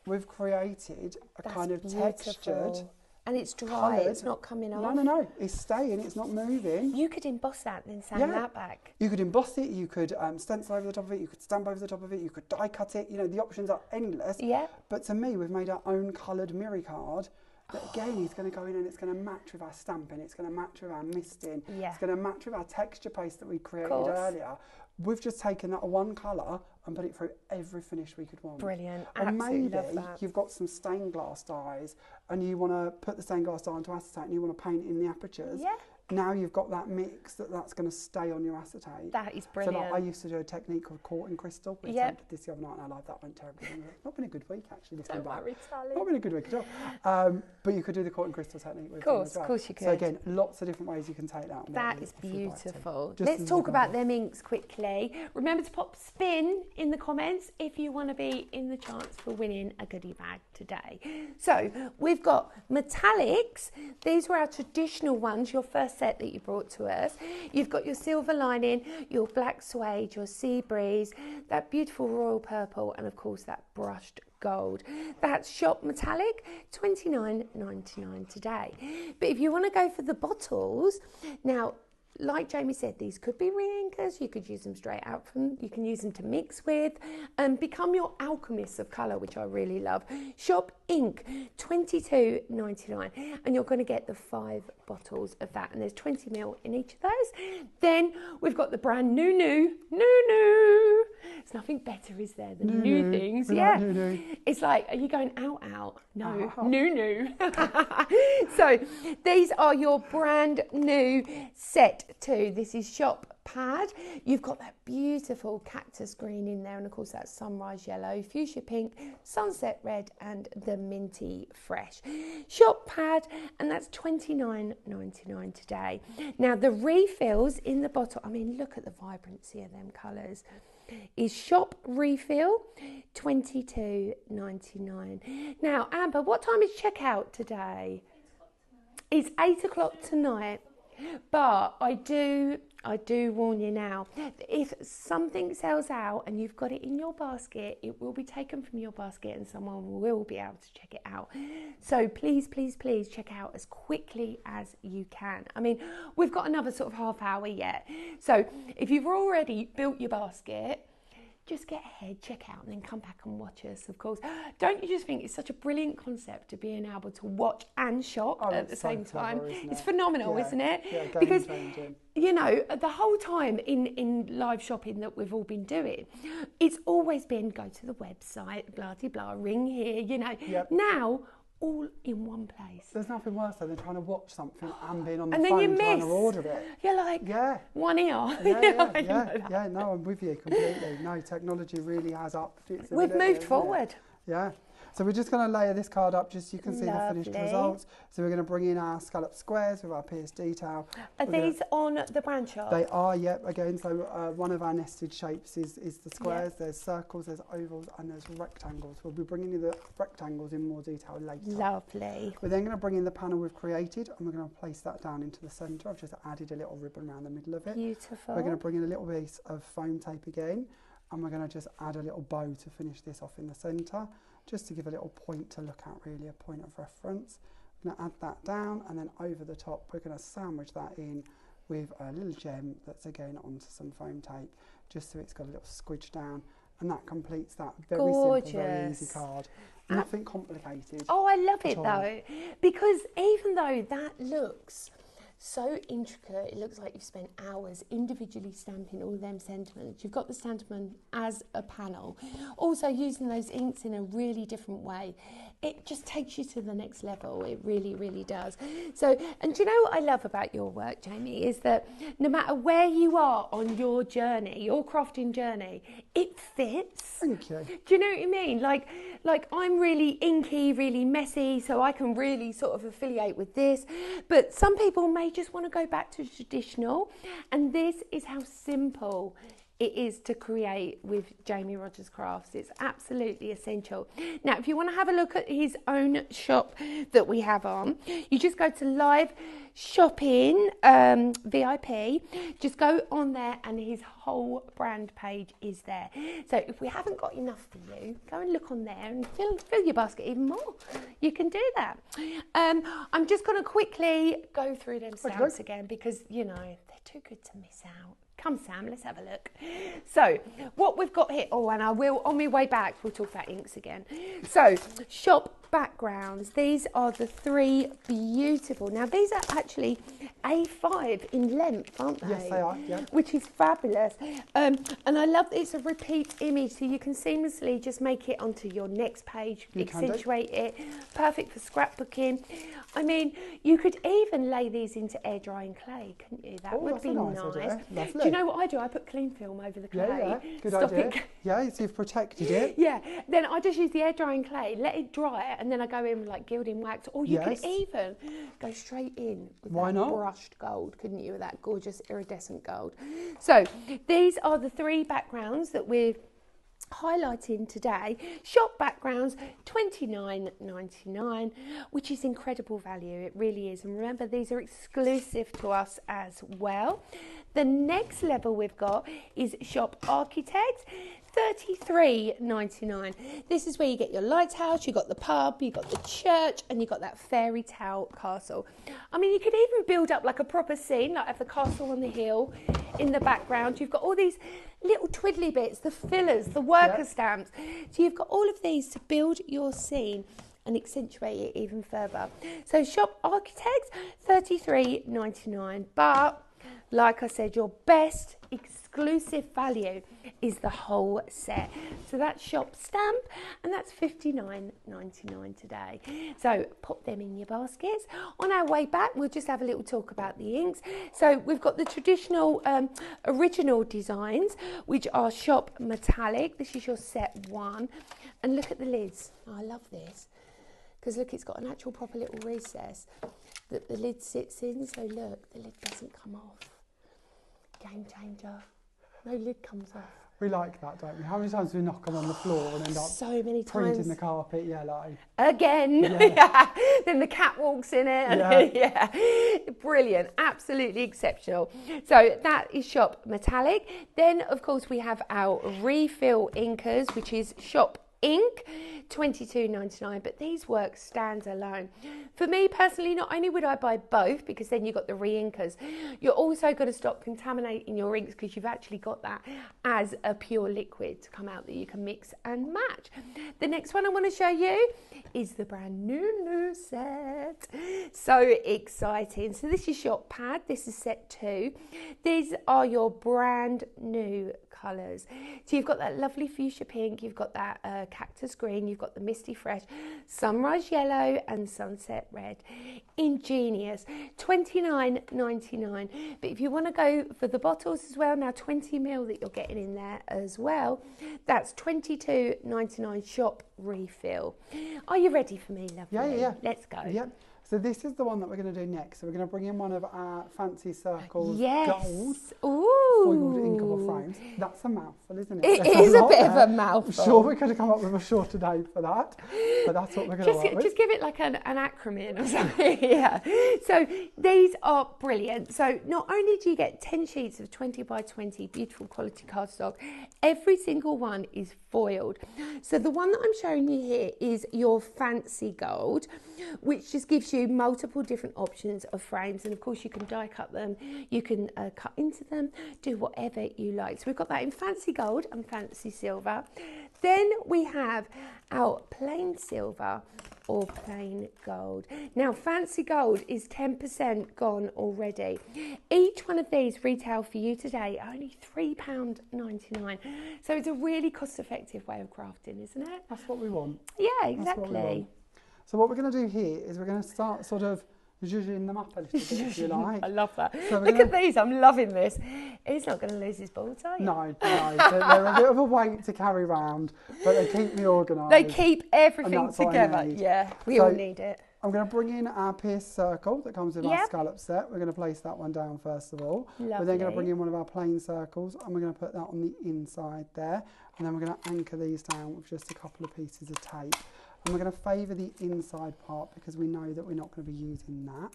We've created a kind of textured. And it's dry, it's not coming off. No, it's staying, it's not moving. You could emboss that and then sand that back. You could emboss it, you could stencil over the top of it, you could stamp over the top of it, you could die cut it, you know, the options are endless. Yeah. But to me, we've made our own coloured mirror card that again is going to go in and it's going to match with our stamping, it's going to match with our misting, it's going to match with our texture paste that we created earlier. We've just taken that one colour and put it through every finish we could want. Brilliant. Or maybe you've got some stained glass dyes and you want to put the stained glass dye onto acetate and you want to paint in the apertures. Yeah. now you've got that mix that's going to stay on your acetate. That is brilliant. So like, I used to do a technique called quartz and crystal. We attempted this the other night and I lied, that went terribly. It's not been a good week actually. Don't worry, Sally. Not been a good week at all. But you could do the quartz and crystal technique with them as well. Of course you could. So again, lots of different ways you can take that. That is beautiful. Let's talk about them inks quickly. Remember to pop spin in the comments if you want to be in the chance for winning a goodie bag today. So we've got metallics. These were our traditional ones, your first set that you brought to us. You've got your silver lining, your black suede, your sea breeze, that beautiful royal purple, and of course that brushed gold. That's shop metallic, $29.99 today. But if you want to go for the bottles, now like Jamie said, these could be re-inkers. You could use them straight out from, you can use them to mix with and become your alchemists of colour, which I really love. Shop ink, $22.99, and you're going to get the 5 bottles of that, and there's 20 ml in each of those. Then we've got the brand new. There's nothing better, is there, than new things? Yeah. New. It's like, are you going out? No, new. So these are your brand new set 2. This is shop pad. You've got that beautiful cactus green in there, and of course that sunrise yellow, fuchsia pink, sunset red, and the minty fresh. Shop pad, and that's $29.99 today. Now the refills in the bottle, I mean, look at the vibrancy of them colours, is shop refill, $22.99. Now Amber, what time is checkout today? It's 8 o'clock tonight. But I do warn you now, if something sells out and you've got it in your basket, it will be taken from your basket and someone will be able to check it out. So please check out as quickly as you can. I mean, we've got another sort of half hour yet. So if you've already built your basket, just get ahead, check out, and then come back and watch us, of course. Don't you just think it's such a brilliant concept of being able to watch and shop at the same time? It's phenomenal, isn't it? Yeah, because, changing. you know, the whole time in live shopping that we've all been doing, it's always been go to the website, blah, blah, blah, ring here, you know. Yep. Now, all in one place. There's nothing worse than trying to watch something and being on the phone trying to order it. You're like, one ear. Yeah, no, I'm with you completely. No, technology really has upped its ability. We've moved forward. Yeah. So we're just going to layer this card up just so you can see the finished results. So we're going to bring in our scallop squares with our pierced detail. Are these on the brand shop? They are, yep. Again, so one of our nested shapes is the squares. Yep. There's circles, there's ovals, and there's rectangles. We'll be bringing you the rectangles in more detail later. Lovely. We're then going to bring in the panel we've created, and we're going to place that down into the centre. I've just added a little ribbon around the middle of it. Beautiful. We're going to bring in a little piece of foam tape again, and we're going to just add a little bow to finish this off in the centre, just to give a little point to look at, really, a point of reference. We're going to add that down, and then over the top we're going to sandwich that in with a little gem that's again onto some foam tape, just so it's got a little squidge down, and that completes that very simple, very easy card. Nothing complicated. Oh, I love it though, because even though that looks so intricate, it looks like you've spent hours individually stamping all them sentiments. You've got the sentiment as a panel. Also using those inks in a really different way. It just takes you to the next level. It really, really does. So, and do you know what I love about your work, Jamie, is that no matter where you are on your journey, your crafting journey, it fits. Thank you. Do you know what I mean? Like I'm really inky, really messy, so I can really sort of affiliate with this. But some people may just want to go back to traditional, and this is how simple it is to create with Jamie Rodgers Crafts. It's absolutely essential. Now, if you want to have a look at his own shop that we have on, you just go to Live Shopping VIP. Just go on there and his whole brand page is there. So if we haven't got enough for you, go and look on there and fill your basket even more. You can do that. I'm just going to quickly go through them stamps again because, you know, they're too good to miss out. Come, Sam, let's have a look. So, what we've got here, and I will, on my way back, we'll talk about inks again. So, shop backgrounds. These are the 3 beautiful. Now, these are actually A5 in length, aren't they? Yes, they are, yeah. Which is fabulous. And I love that it's a repeat image, so you can seamlessly just make it onto your next page, accentuate it. Perfect for scrapbooking. I mean, you could even lay these into air drying clay, couldn't you? That would be nice. Do you know what I do? I put cling film over the clay. Yeah. Good idea. Yeah, so you've protected it. Yeah. Then I just use the air drying clay, let it dry, and then I go in with like gilding wax. Or you could even go straight in with brushed gold, couldn't you? With that gorgeous iridescent gold. So these are the 3 backgrounds that we're highlighting today. Shop backgrounds, $29.99, which is incredible value. It really is. And remember, these are exclusive to us as well. The next level we've got is Shop Architect, $33.99. This is where you get your lighthouse, you got the pub, you got the church, and you got that fairy tale castle. I mean, you could even build up like a proper scene, like have the castle on the hill in the background. You've got all these little twiddly bits, the fillers, the worker stamps. So you've got all of these to build your scene and accentuate it even further. So Shop Architect, $33.99. But like I said, your best exclusive value is the whole set. So that's Shop Stamp, and that's $59.99 today. So pop them in your baskets. On our way back, we'll just have a little talk about the inks. So we've got the traditional original designs, which are Shop Metallic. This is your set 1. And look at the lids. Oh, I love this. Because look, it's got an actual proper little recess that the lid sits in. So look, the lid doesn't come off. Game changer. No lid comes off. We like that, don't we? How many times do we knock them on the floor and end up so many printing the carpet yellow? Again. Yeah. Then the cat walks in it. And Brilliant. Absolutely exceptional. So that is Shop Metallic. Then, of course, we have our refill inkers, which is Shop Ink, $22.99, but these work standalone. For me personally, not only would I buy both, because then you've got the re-inkers, you're also going to stop contaminating your inks because you've actually got that as a pure liquid to come out that you can mix and match. The next one I want to show you is the brand new set. So exciting. So this is Shop Pad. This is set 2. These are your brand new colours. So you've got that lovely fuchsia pink, you've got that cactus green, you've got the misty fresh, sunrise yellow and sunset red. Ingenious. $29.99. But if you want to go for the bottles as well, now 20ml that you're getting in there as well, that's $22.99. Shop Refill. Are you ready for me, lovely? Yeah. Let's go. Yep. So this is the one that we're going to do next. So we're going to bring in one of our fancy circles, gold, foiled inkable frames. That's a mouthful, isn't it? It is a bit of a mouthful. I'm sure we could have come up with a shorter name for that, but that's what we're going to work with. Just give it like an acronym or something. Yeah. So these are brilliant. So not only do you get 10 sheets of 20 by 20 beautiful quality cardstock, every single one is foiled. So the one that I'm showing you here is your fancy gold, which just gives you multiple different options of frames, and of course you can die cut them, you can cut into them, do whatever you like. So we've got that in fancy gold and fancy silver. Then we have our plain silver or plain gold. Now fancy gold is 10% gone already. Each one of these retail for you today only £3.99. So it's a really cost-effective way of crafting, isn't it? That's what we want. Yeah, exactly. So what we're going to do here is we're going to start sort of zhuzhing them up a little bit, if you like. I love that. So look at these, I'm loving this. He's not going to lose his balls, are you? No. They're a bit of a weight to carry around, but they keep me organised. They keep everything together. Yeah, we all need it. I'm going to bring in our pierced circle that comes with our scallop set. We're going to place that one down first of all. Lovely. We're then going to bring in one of our plain circles and we're going to put that on the inside there. And then we're going to anchor these down with just a couple of pieces of tape. And we're going to favour the inside part because we know that we're not going to be using that.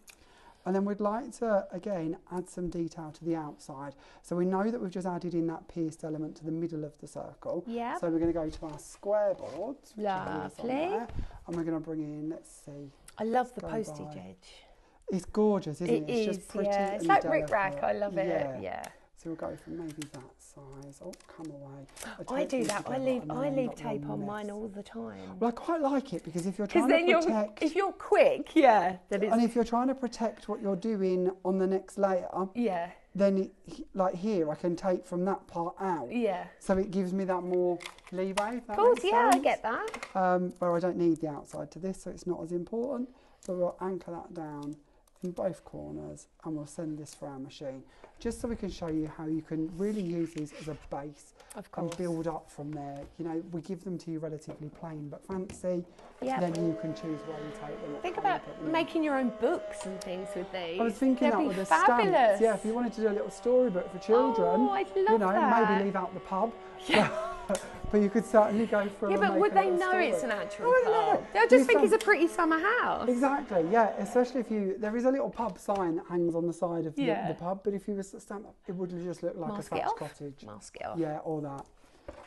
And then we'd like to, again, add some detail to the outside. So we know that we've just added in that pierced element to the middle of the circle. Yeah. So we're going to go to our square boards. Lovely. And we're going to bring in, let's see. I love the postage edge. It's gorgeous, isn't it? It's just pretty. Yeah. It's like rickrack. I love it. Yeah. So we'll go from maybe that size. Oh, come away. I do that. I leave tape on mine all the time. Well, I quite like it because if you're trying to protect... if you're quick, then it's... And if you're trying to protect what you're doing on the next layer, then like here, I can take from that part out. Yeah. So it gives me that more leeway. Of course, I get that. Where I don't need the outside to this, so it's not as important. But we'll anchor that down in both corners and we'll send this for our machine, just so we can show you how you can really use these as a base and build up from there. You know, we give them to you relatively plain but fancy, then you can choose where you take them. Think about making your own books and things with these. I was thinking that with the stamps. Yeah, if you wanted to do a little storybook for children, maybe leave out the pub. Yeah. But you could certainly go for but would they know it's an actual pub? They'll just think it's a pretty summer house. Exactly, yeah. Especially if there is a little pub sign that hangs on the side of the pub, but if you was to stamp it would just look like a thatched cottage. Mask it off. Yeah, or that.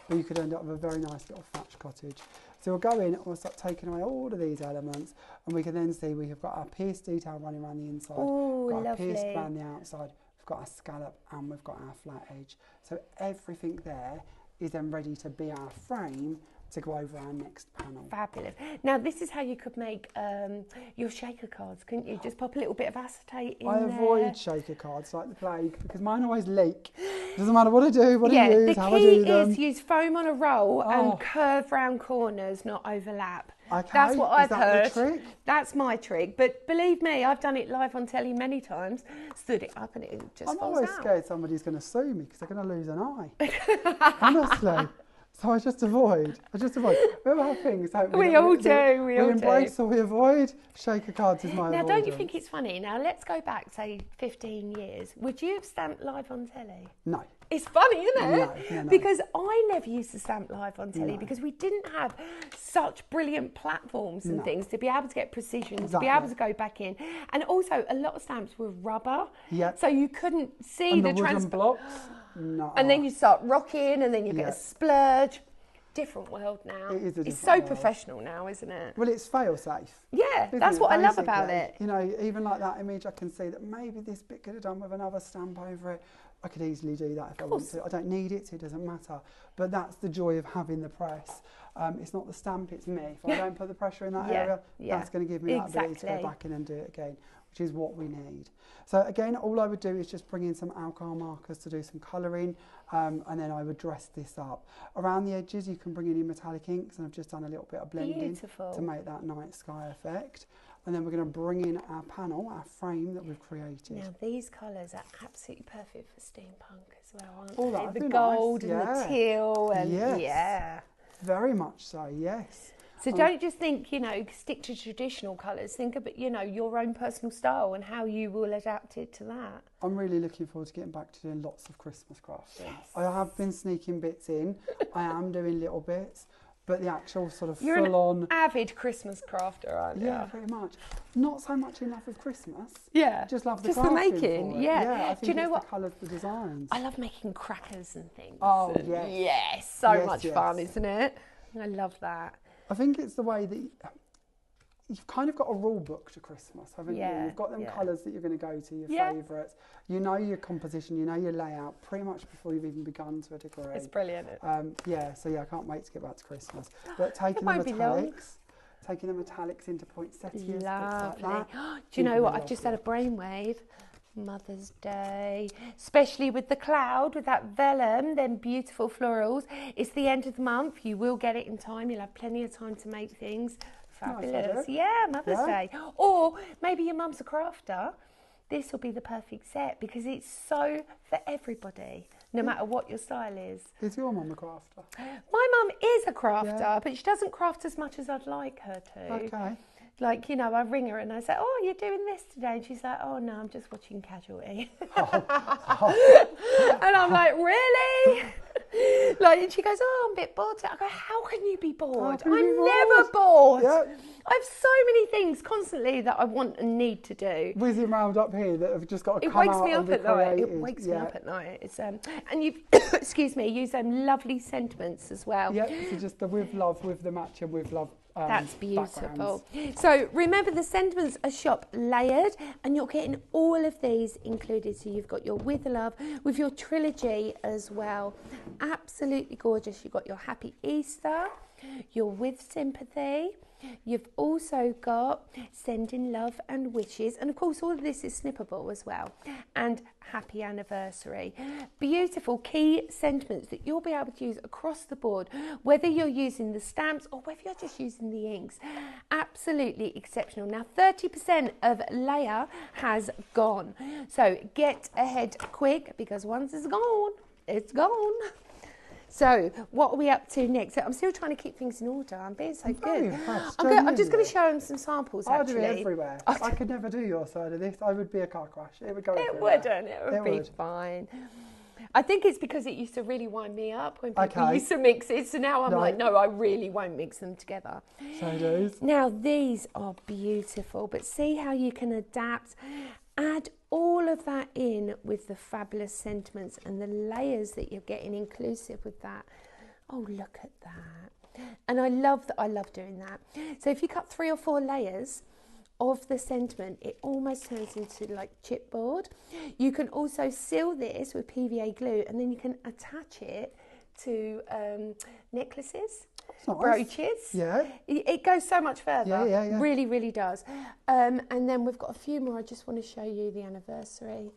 Or you could end up with a very nice little thatched cottage. So we'll go in and we'll start taking away all of these elements, and we can then see we have got our pierced detail running around the inside, we've got our pierced around the outside, we've got our scallop, and we've got our flat edge. So everything there is then ready to be our frame to go over our next panel. Fabulous. Now this is how you could make your shaker cards, couldn't you? Just pop a little bit of acetate in there. I avoid shaker cards like the plague because mine always leak. Doesn't matter what I do, what I use, how I do them. The key is use foam on a roll and curve round corners, not overlap. Okay. That's what I've heard. The trick? That's my trick. But believe me, I've done it live on telly many times. Stood it up and it just falls out. I'm always scared somebody's going to sue me because they're going to lose an eye. Honestly. So I just avoid. We all have things, don't we? We all do. We embrace or we avoid. Shaker cards is my avoidance. Now, don't you think it's funny? Now, let's go back, say, 15 years. Would you have stamped live on telly? No. It's funny, isn't it? No. Because I never used to stamp live on telly because we didn't have such brilliant platforms and things to be able to get precision, to be able to go back in. And also, a lot of stamps were rubber. Yeah. So you couldn't see the wooden blocks. No. And then you start rocking and then you get a splurge. Different world now. It is a it's so world. Professional now, isn't it? Well, it's fail-safe. Yeah, that's what I love about it. You know, even like that image, I can see that maybe this bit could have done with another stamp over it. I could easily do that if I want to. I don't need it, so it doesn't matter. But that's the joy of having the press. It's not the stamp, it's me. If I don't put the pressure in that area, that's going to give me that ability to go back in and do it again, which is what we need. So again, all I would do is just bring in some alcohol markers to do some colouring, and then I would dress this up. Around the edges, you can bring in your metallic inks, and I've just done a little bit of blending to make that night sky effect. And then we're going to bring in our panel, our frame that we've created. Now these colours are absolutely perfect for steampunk as well, aren't they? The gold and the teal, and very much so, yes. So don't just think, stick to traditional colours. Think about, your own personal style and how you will adapt it to that. I'm really looking forward to getting back to doing lots of Christmas crafts. Yes. I have been sneaking bits in. I am doing little bits, but the actual sort of You're full-on... an avid Christmas crafter, aren't you? Yeah, very much. Not so much in love with Christmas. Yeah. Just love the just crafting the making. For it. Yeah. I think do you know what? The colours, the designs. I love making crackers and things. Oh, yes. Yes, so much fun, isn't it? I love that. I think it's the way that you've kind of got a rule book to Christmas, haven't you? You've got them colours that you're going to go to, your favourites. You know your composition, you know your layout pretty much before you've even begun to a degree. It's brilliant. I can't wait to get back to Christmas. But taking the metallics into poinsettias, lovely. Like that. Do you know what? I've just had a brainwave. Mother's Day, especially with the cloud, with that vellum, them beautiful florals. It's the end of the month. You will get it in time. You'll have plenty of time to make things. Fabulous. Mother's Day. Or maybe your mum's a crafter. This will be the perfect set because it's so for everybody, no matter what your style is. Is your mum a crafter? My mum is a crafter, but she doesn't craft as much as I'd like her to. Okay. Like, I ring her and I say, oh, you're doing this today? And she's like, oh, no, I'm just watching Casualty. And I'm like, really? And she goes, oh, I'm a bit bored. I go, how can you be bored? I'm never bored. Yep. I have so many things constantly that I want and need to do. Whizzing round up here that have just got to come out and be created. It wakes me up at night. It's and you've, excuse me, use them lovely sentiments as well. Yep, so just the with love, with the match and with love That's beautiful. So remember, the sentiments are shop layered, and you're getting all of these included. So you've got your With Love with your trilogy as well. Absolutely gorgeous. You've got your Happy Easter, your With Sympathy. You've also got Sending Love and Wishes, and of course all of this is snippable as well, and Happy Anniversary. Beautiful key sentiments that you'll be able to use across the board, whether you're using the stamps or whether you're just using the inks. Absolutely exceptional. Now 30% of layer has gone, so get ahead quick, because once it's gone, it's gone. So what are we up to next? So I'm still trying to keep things in order. I'm being so good. I'm just going to show them some samples. I'll do it everywhere. I could never do your side of this. I would be a car crash. It would go everywhere. It would be fine. I think it's because it used to really wind me up when people used to mix it. So now I'm like, no, I really won't mix them together. So it is. Now these are beautiful, but see how you can adapt. Add all of that in with the fabulous sentiments and the layers that you're getting inclusive with that. Oh, look at that. And I love that. I love doing that. So if you cut 3 or 4 layers of the sentiment, it almost turns into like chipboard. You can also seal this with PVA glue, and then you can attach it to necklaces, brooches. Yeah. It goes so much further. Yeah. Really, really does. And then we've got a few more. I just want to show you the anniversary.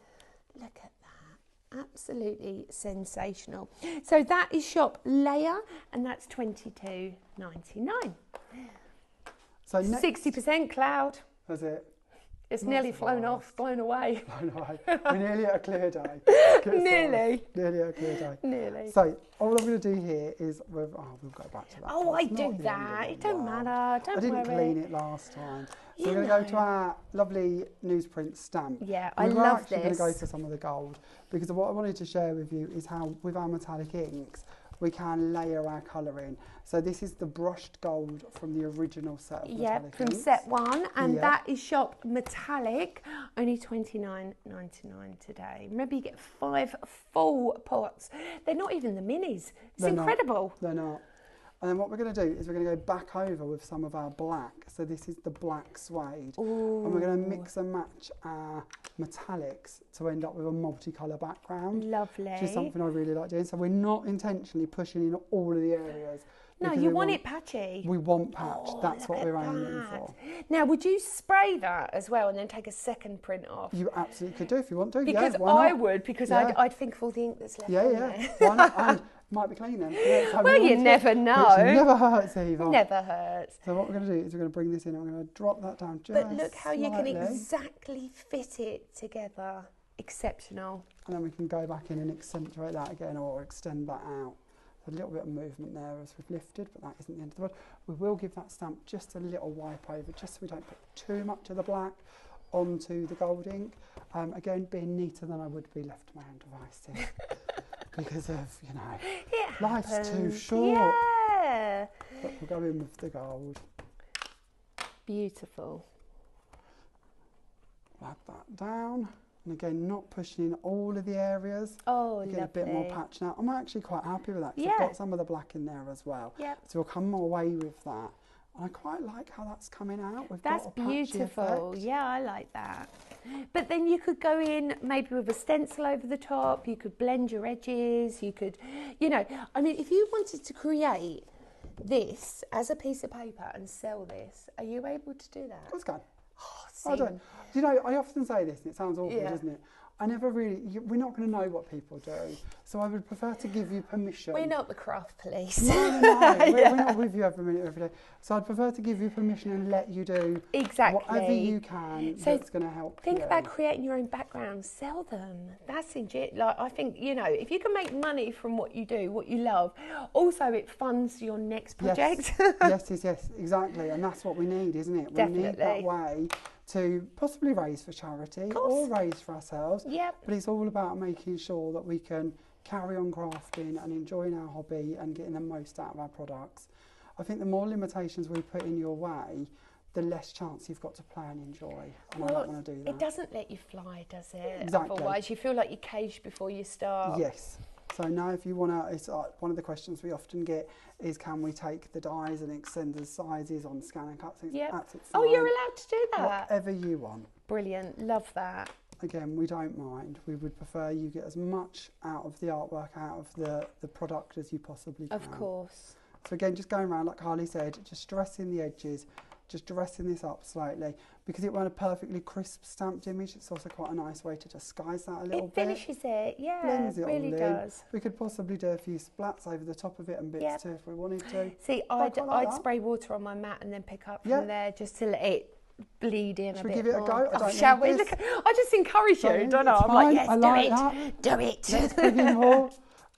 Look at that. Absolutely sensational. So that is shop layer, and that's $22.99. So 60% cloud. That's it. It's nearly flown away. Flown away. We're nearly at a clear day. Nearly at a clear day. Nearly. So all I'm going to do here is, we'll go back to that. Oh, I do that. It don't matter. Don't worry. I didn't clean it last time. So we're going to go to our lovely newsprint stamp. Yeah, I love this. We're actually going to go to some of the gold, because what I wanted to share with you is how with our metallic inks we can layer our colour in. So this is the brushed gold from the original set of metallic from inks. set 1, and that is shop metallic, only $29.99 today. Remember, you get 5 full pots. They're not even the minis. It's incredible. They're not. And then what we're going to do is we're going to go back over with some of our black. So this is the black suede. Ooh. And we're going to mix and match our metallics to end up with a multicolour background. Lovely. Which is something I really like doing. So we're not intentionally pushing in all of the areas. No, you want it patchy. We want patch. That's what we're aiming for. Now, would you spray that as well and then take a second print off? You absolutely could do if you want to. Because I would, because I'd think of all the ink that's left on there. Why not? And might be clean then. Well, you never know. Which never hurts either. Never hurts. So what we're going to do is we're going to bring this in and we're going to drop that down just But look how slightly. You can exactly fit it together. Exceptional. And then we can go back in and accentuate that again, or extend that out. A little bit of movement there as we've lifted, but that isn't the end of the world. We will give that stamp just a little wipe over, just so we don't put too much of the black onto the gold ink. Again, being neater than I would be left to my own devices. Because of, life's too short. Yeah. But we'll go in with the gold. Beautiful. Add that down. And again, not pushing in all of the areas. Oh, lovely. Get a bit more patch now. I'm actually quite happy with that, because I've got some of the black in there as well. Yep. So we'll come away with that. And I quite like how that's coming out. That's beautiful. Yeah, I like that. But then you could go in maybe with a stencil over the top. You could blend your edges. You could, I mean, if you wanted to create this as a piece of paper and sell this, are you able to do that? Of course I can. Oh, I don't. I often say this, and it sounds awful, doesn't it? I never really, we're not going to know what people do. So I would prefer to give you permission. We're not the craft police. No. We're not with you every minute, every day. So I'd prefer to give you permission and let you do whatever you can that's going to help you. Think about creating your own backgrounds, sell them. That's I think, if you can make money from what you do, what you love, also it funds your next project. Yes, exactly. And that's what we need, isn't it? Definitely. We need that way to possibly raise for charity or raise for ourselves. Yep. But it's all about making sure that we can carry on crafting and enjoying our hobby and getting the most out of our products. I think the more limitations we put in your way, the less chance you've got to play and enjoy. And I don't want to do that. It doesn't let you fly, does it? Exactly. Otherwise, you feel like you're caged before you start. Yes. So now if you want to, it's one of the questions we often get is, can we take the dies and extend the sizes on scan and cut? Yep. Absolutely Oh, fine. you're allowed to do that? Whatever you want. Brilliant, love that. Again, we don't mind. We would prefer you get as much out of the artwork, out of the product as you possibly can. Of course. So again, just going around, like Harley said, just dressing the edges, just dressing this up slightly. Because it won't a perfectly crisp stamped image, it's also quite a nice way to disguise that a little bit. It finishes it, yeah, blends it really all does. We could possibly do a few splats over the top of it and bits too if we wanted to. See, I'd spray water on my mat and then pick up from there just to let it bleed in a bit more. Should we give it a go? Oh, shall we? Look, I just encourage you, don't I? I'm like, yes, do it. Let's begin more.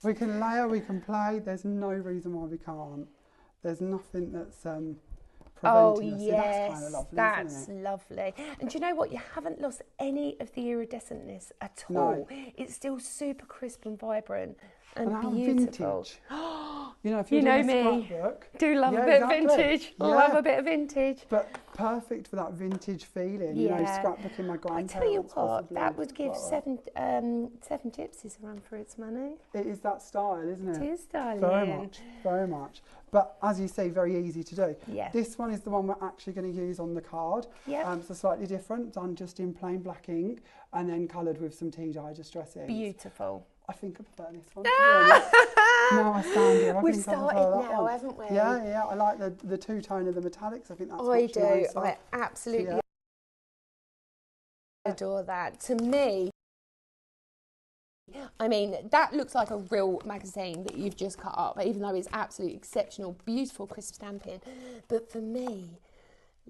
We can layer, we can play. There's no reason why we can't. There's nothing that's preventing us. Yes, that's kind of lovely, that's lovely. And do you know what? You haven't lost any of the iridescentness at all. It's still super crisp and vibrant and beautiful. Vintage. You know, if you're doing a scrapbook, do love a bit of vintage. Love a bit of vintage. But perfect for that vintage feeling. You know, scrapbooking my grandparents. I tell you what, that would give seven gypsies a run for its money. It is that style, isn't it? It is styling. Very much, very much. But as you say, very easy to do. Yeah. This one is the one we're actually going to use on the card. Yeah. So slightly different, done just in plain black ink and then coloured with some tea dye distressing. Beautiful. I think I prefer this one. Now I stand here. We've started now, haven't we? Yeah. I like the two-tone of the metallics. I think that's I do. Nicer. I absolutely adore that. To me, I mean, that looks like a real magazine that you've just cut up, even though it's absolutely exceptional, beautiful, crisp stamping. But for me,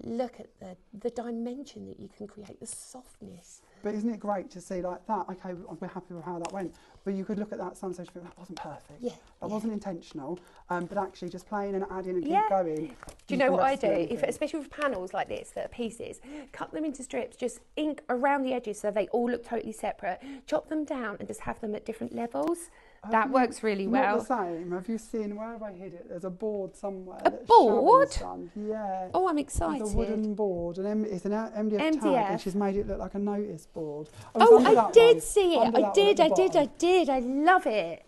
look at the dimension that you can create, the softness. But isn't it great to see like that? Okay, we're happy with how that went. But you could look at that at some stage and think, that wasn't perfect. Yeah. That wasn't intentional. But actually just playing and adding and keep going. Do you know what I do? Especially with panels like this that are pieces, cut them into strips, just ink around the edges so they all look totally separate. Chop them down and just have them at different levels. That works really well. Not the same. Have you seen, where have I hid it? There's a board somewhere. A board? Yeah. Oh, I'm excited. It's a wooden board. It's an MDF tag, and she's made it look like a notice board. I did see it. I did. I love it.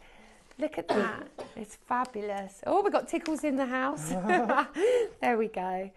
Look at that. It's fabulous. Oh, we've got tickles in the house. There we go.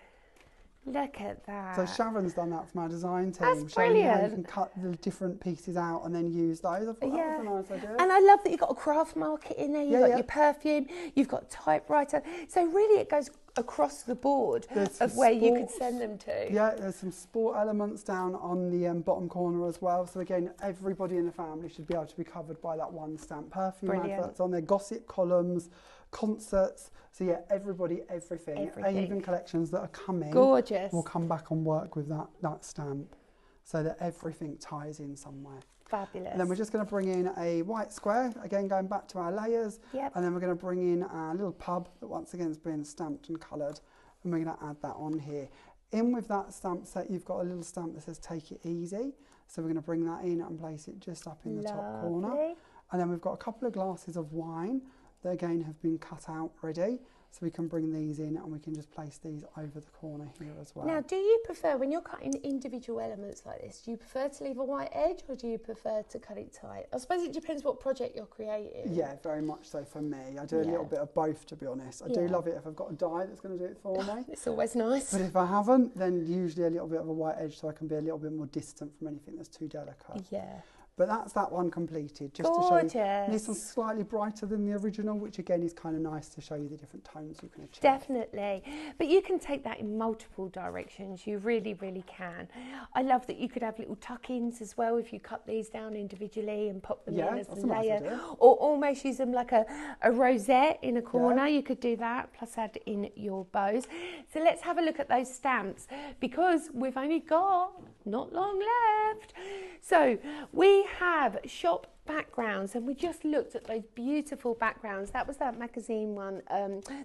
Look at that. So Sharon's done that for my design team. That's brilliant. How you can cut the different pieces out and then use those. I thought that was a nice idea. And I love that you've got a craft market in there. You've got your perfume. You've got typewriter. So really it goes across the board of where you could send them to. Yeah, there's some sport elements down on the bottom corner as well. So again, everybody in the family should be able to be covered by that one stamp. Perfume adverts on there, gossip columns, concerts. So yeah, everybody, everything. Even collections that are coming. Gorgeous. Will come back and work with that stamp so that everything ties in somewhere. Fabulous. And then we're just going to bring in a white square, again going back to our layers. Yep. And then we're going to bring in our little pub that once again has been stamped and coloured. And we're going to add that on here. In with that stamp set, you've got a little stamp that says "Take It Easy." So we're going to bring that in and place it just up in the top corner. And then we've got a couple of glasses of wine that again have been cut out ready. So we can bring these in and we can just place these over the corner here as well. Now, do you prefer, when you're cutting individual elements like this, do you prefer to leave a white edge or do you prefer to cut it tight? I suppose it depends what project you're creating. Yeah, very much so for me. I do a little bit of both, to be honest. I do love it if I've got a die that's going to do it for me. It's always nice. But if I haven't, then usually a little bit of a white edge so I can be a little bit more distant from anything that's too delicate. Yeah. But that's that one completed, just Gorgeous. to show you. This one's slightly brighter than the original, which again is kind of nice to show you the different tones you can achieve. Definitely. But you can take that in multiple directions. You really, really can. I love that you could have little tuck-ins as well if you cut these down individually and pop them in as a layer. Nice, or almost use them like a rosette in a corner. You could do that, plus add in your bows. So let's have a look at those stamps because we've only got not long left. So we have shop backgrounds and we just looked at those beautiful backgrounds. That was that magazine one,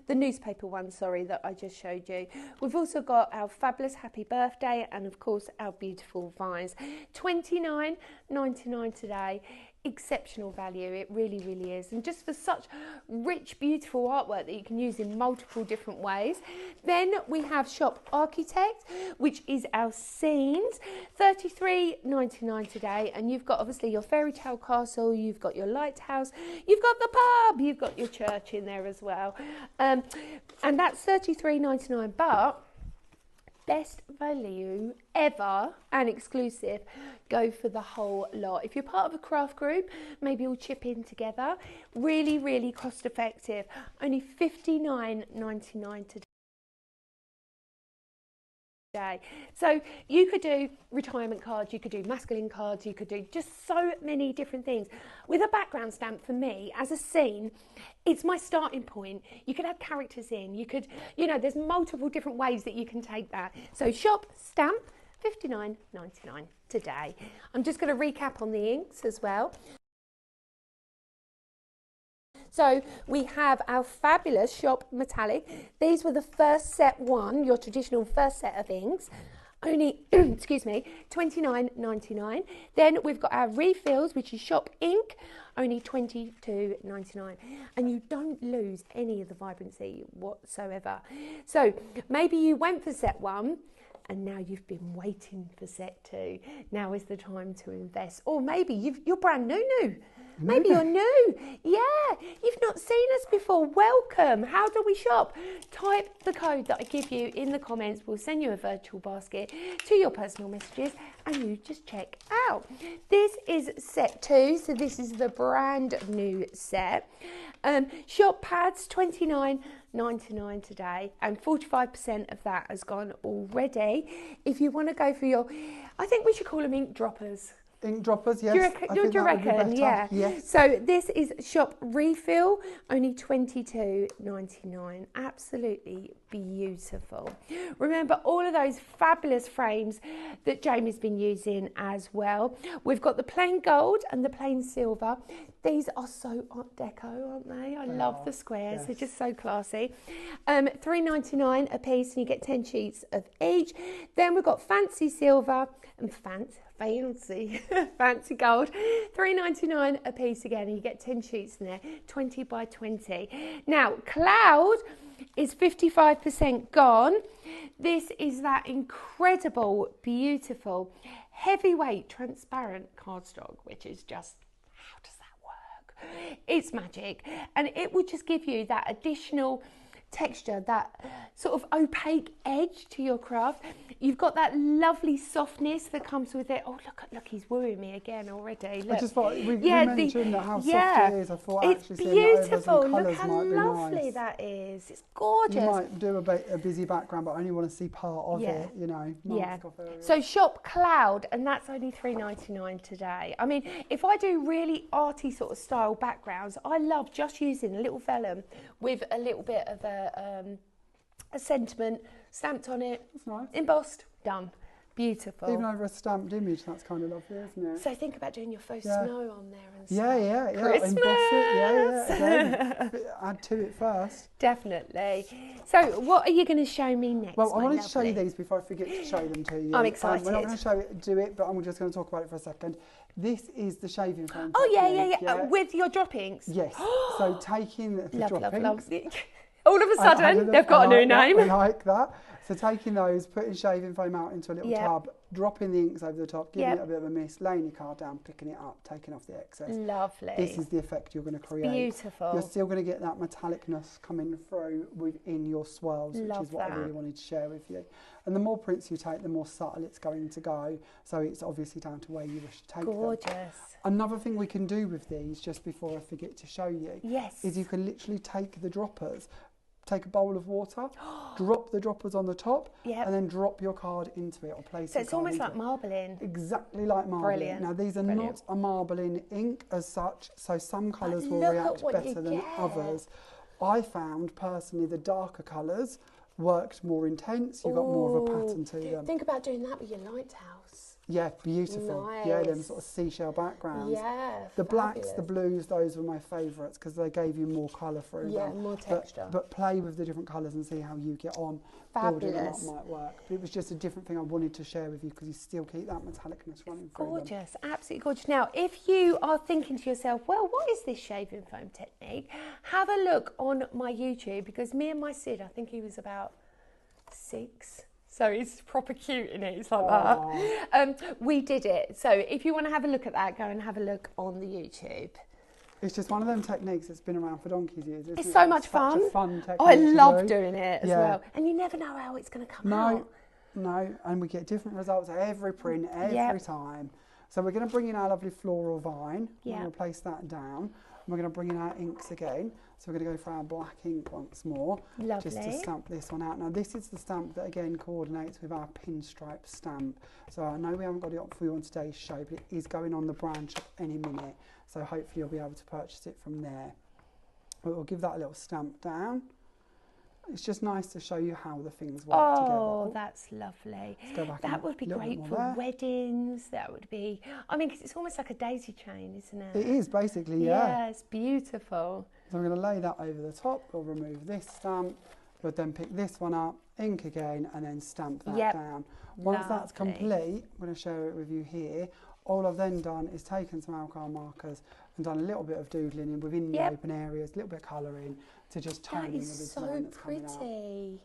the newspaper one, sorry, that I just showed you. We've also got our fabulous happy birthday and of course our beautiful vines. $29.99 today. exceptional value. It really, really is. And just for such rich, beautiful artwork that you can use in multiple different ways. Then we have Shop Architect, which is our scenes, $33.99 today. And you've got obviously your fairy tale castle, you've got your lighthouse, you've got the pub, you've got your church in there as well. And that's $33.99, but best value ever and exclusive. Go for the whole lot. If you're part of a craft group, maybe you'll chip in together. Really, really cost effective. Only $59.99 today. So you could do retirement cards, you could do masculine cards, you could do just so many different things. With a background stamp, for me, as a scene, it's my starting point. You could have characters in, you could, you know, there's multiple different ways that you can take that. So shop stamp, $59.99 today. I'm just going to recap on the inks as well. So we have our fabulous Shop Metallic. These were the first set one, your traditional first set of inks. Only, excuse me, $29.99. Then we've got our refills, which is Shop Ink, only $22.99. And you don't lose any of the vibrancy whatsoever. So maybe you went for set one, and now you've been waiting for set two. Now is the time to invest. Or maybe you're brand new. Maybe you're new. Yeah, you've not seen us before. Welcome. How do we shop? Type the code that I give you in the comments. We'll send you a virtual basket to your personal messages and you just check out. This is set two, so this is the brand new set. Shop pads, $29.99 today, and 45% of that has gone already. If you want to go for your, I think we should call them ink droppers. Ink droppers, yes. Do you reckon? Yeah. Yes. So this is Shop Refill, only $22.99. Absolutely beautiful. Remember all of those fabulous frames that Jamie's been using as well. We've got the plain gold and the plain silver. These are so Art Deco, aren't they? I love the squares. Yes. They're just so classy. $3.99 a piece, and you get 10 sheets of each. Then we've got fancy silver and fancy gold, $3.99 a piece again, and you get 10 sheets in there, 20 by 20. Now, cloud is 55% gone. This is that incredible, beautiful, heavyweight, transparent cardstock, which is just, how does that work? It's magic, and it will just give you that additional texture, that sort of opaque edge to your craft. You've got that lovely softness that comes with it. Oh, look, he's wooing me again already. Look. I just thought we mentioned how soft it is. I thought it's actually beautiful. Seeing Look how lovely nice. That is. It's gorgeous. You might do a busy background, but only want to see part of it, you know. So shop Cloud, and that's only $3.99 today. I mean, if I do really arty sort of style backgrounds, I love just using a little vellum with a little bit of a sentiment stamped on it. That's nice. Embossed, done. Beautiful. Even over a stamped image, that's kind of lovely, isn't it? So think about doing your faux snow on there and stuff. Yeah. Christmas. Emboss it, yeah. Add to it first. Definitely. So what are you going to show me next? Well, I wanted to show you these before I forget to show them to you. I'm excited. We're not going to do it, but I'm just going to talk about it for a second. This is the shaving foam. Oh, yeah. With your droppings? Yes. So taking the droppings. Love. All of a sudden, they've got a new name. I like that. So taking those, putting shaving foam out into a little tub, dropping the inks over the top, giving it a bit of a mist, laying your card down, picking it up, taking off the excess. Lovely. This is the effect you're going to create. Beautiful. You're still going to get that metallicness coming through within your swirls, which is what I really wanted to share with you. And the more prints you take, the more subtle it's going to go. So it's obviously down to where you wish to take them. Gorgeous. Another thing we can do with these, just before I forget to show you, is you can literally take the droppers, take a bowl of water, drop the droppers on the top, and then drop your card into it or place it. So it's almost like marbling. Exactly like marbling. Brilliant. Now these are not a marbling ink as such, so some colours will react better than others. I found personally the darker colours worked more intense, you got more of a pattern to them. Think about doing that with your lighthouse. Yeah, beautiful. Nice. Yeah, them sort of seashell backgrounds. Yeah, the blacks, the blues, those were my favourites because they gave you more colour through them. Yeah, more texture. But play with the different colours and see how you get on. Fabulous. Building them up might work. But it was just a different thing I wanted to share with you because you still keep that metallicness running through Gorgeous, them. absolutely gorgeous. Now, if you are thinking to yourself, well, what is this shaving foam technique? Have a look on my YouTube because me and my Sid, I think he was about 6. So he's proper cute in it. It's like that. We did it. So if you want to have a look at that, go and have a look on the YouTube. It's just one of them techniques that's been around for donkey's years, isn't it? It's so much fun. Such a fun technique. I love doing it as well. And you never know how it's going to come out. No, and we get different results every print, every time. So we're going to bring in our lovely floral vine. We're going to place that down. And we're going to bring in our inks again. So we're going to go for our black ink once more. Lovely. Just to stamp this one out. Now this is the stamp that again coordinates with our pinstripe stamp. So I know we haven't got it up for you on today's show, but it is going on the brand shop any minute. So hopefully you'll be able to purchase it from there. We'll give that a little stamp down. It's just nice to show you how the things work together. Oh, that's lovely. That would be great for weddings. That would be, I mean, 'cause it's almost like a daisy chain, isn't it? It is basically, yeah. Yeah, it's beautiful. So I'm going to lay that over the top. We'll remove this stamp. We'll then pick this one up, ink again, and then stamp that down. Once that's complete, I'm going to share it with you here. All I've then done is taken some alcohol markers and done a little bit of doodling in within the open areas, a little bit of colouring to just tone in the design that's coming out. That is so pretty.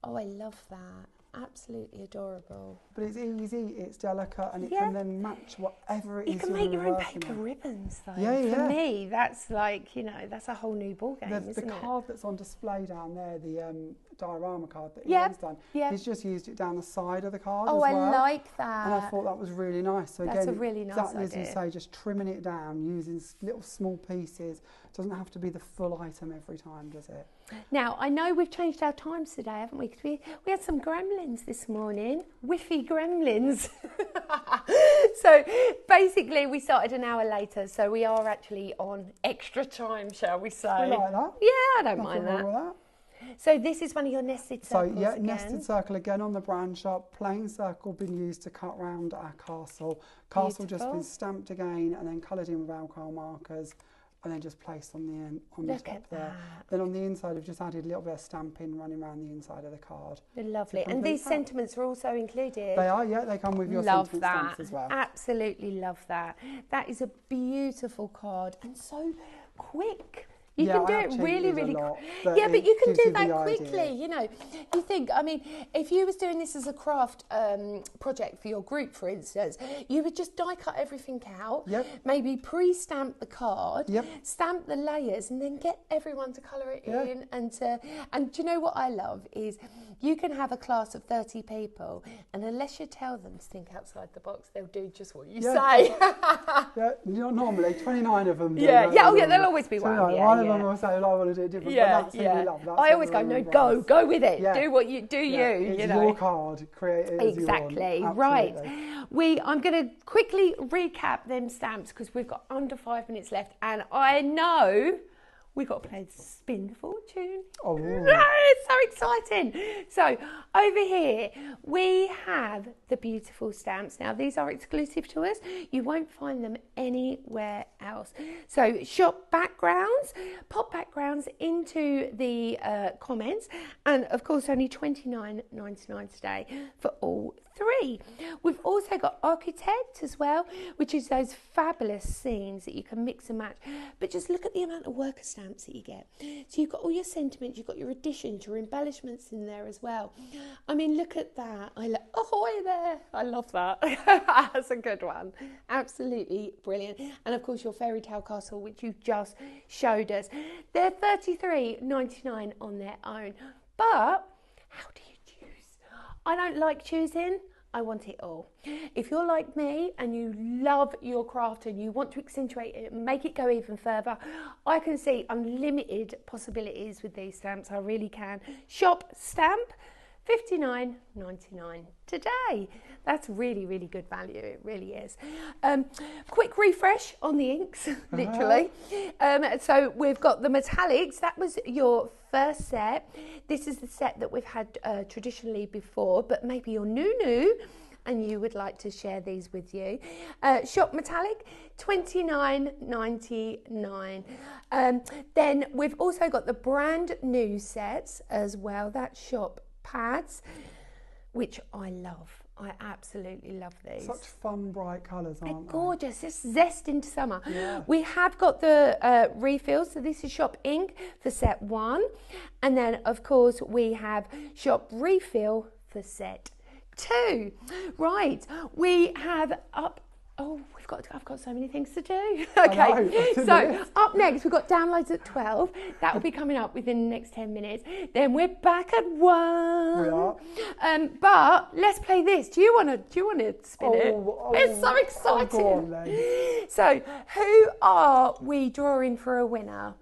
Oh, I love that. Absolutely adorable. But it's easy, it's delicate, and it can then match whatever it is. You can make your own paper ribbons, though. For me, that's like, you know, that's a whole new ballgame, isn't it? The card that's on display down there, the diorama card that Ian's done, he's just used it down the side of the card as well. I like that. And I thought that was really nice. So that's a really nice exactly idea. As you say, just trimming it down, using little small pieces. It doesn't have to be the full item every time, does it? Now, I know we've changed our times today, haven't we? Because we had some gremlins this morning, whiffy gremlins. So basically we started an hour later, so we are actually on extra time, shall we say. We like that. Yeah, I don't mind that. With that. So this is one of your nested circles again. Nested circle again on the brand shop. Plain circle been used to cut round our castle. Castle just been stamped again and then coloured in with alcohol markers. And then just placed on the top there. Then on the inside, I've just added a little bit of stamping running around the inside of the card. Lovely. And these sentiments are also included. They are, yeah. They come with your sentiment stamps as well. Absolutely love that. That is a beautiful card and so quick. You can do it really, really quick. Yeah, but you can do that quickly, you know. You think, I mean, if you was doing this as a craft project for your group, for instance, you would just die cut everything out, maybe pre-stamp the card, stamp the layers, and then get everyone to colour it in. And do you know what I love is you can have a class of 30 people, and unless you tell them to think outside the box, they'll do just what you say. Normally 29 of them do. There'll always be one. One of them will say, I want to do it different, but that's what we love. I always go, no, go with it. Do what you do. It's your card, create it as exactly. You want. Right. I'm going to quickly recap them stamps because we've got under 5 minutes left, and I know we've got to play Spin the Fortune. Oh, it's so exciting. So over here we have the beautiful stamps. Now these are exclusive to us. You won't find them anywhere else. So shop backgrounds, pop backgrounds into the comments, and of course only $29.99 today for all 3. We've also got Architect as well, which is those fabulous scenes that you can mix and match. But just look at the amount of worker stamps that you get. So you've got all your sentiments, you've got your additions, your embellishments in there as well. I mean, look at that. Ahoy there. I love that. That's a good one. Absolutely brilliant. And of course your fairy tale castle, which you just showed us. They're $33.99 on their own. But how do you choose? I don't like choosing. I want it all. If you're like me and you love your craft and you want to accentuate it and make it go even further, I can see unlimited possibilities with these stamps. I really can. Shop stamp, $59.99 today. That's really, really good value. It really is. Quick refresh on the inks, literally. So we've got the metallics. That was your first set. This is the set that we've had traditionally before, but maybe you're new, and you would like to share these with you. Shop metallic, $29.99. Then we've also got the brand new sets as well. That's shop pads, which I love. I absolutely love these. Such fun, bright colours, aren't They're gorgeous. It's zest into summer. Yeah. We have got the refills. So this is Shop Ink for set 1. And then, of course, we have Shop Refill for set 2. Right. We have I've got so many things to do. Okay, so up next we've got downloads at 12. That will be coming up within the next 10 minutes. Then we're back at 1. We are. But let's play this. Do you want to spin it? It's so exciting. Go on, then. So who are we drawing for a winner?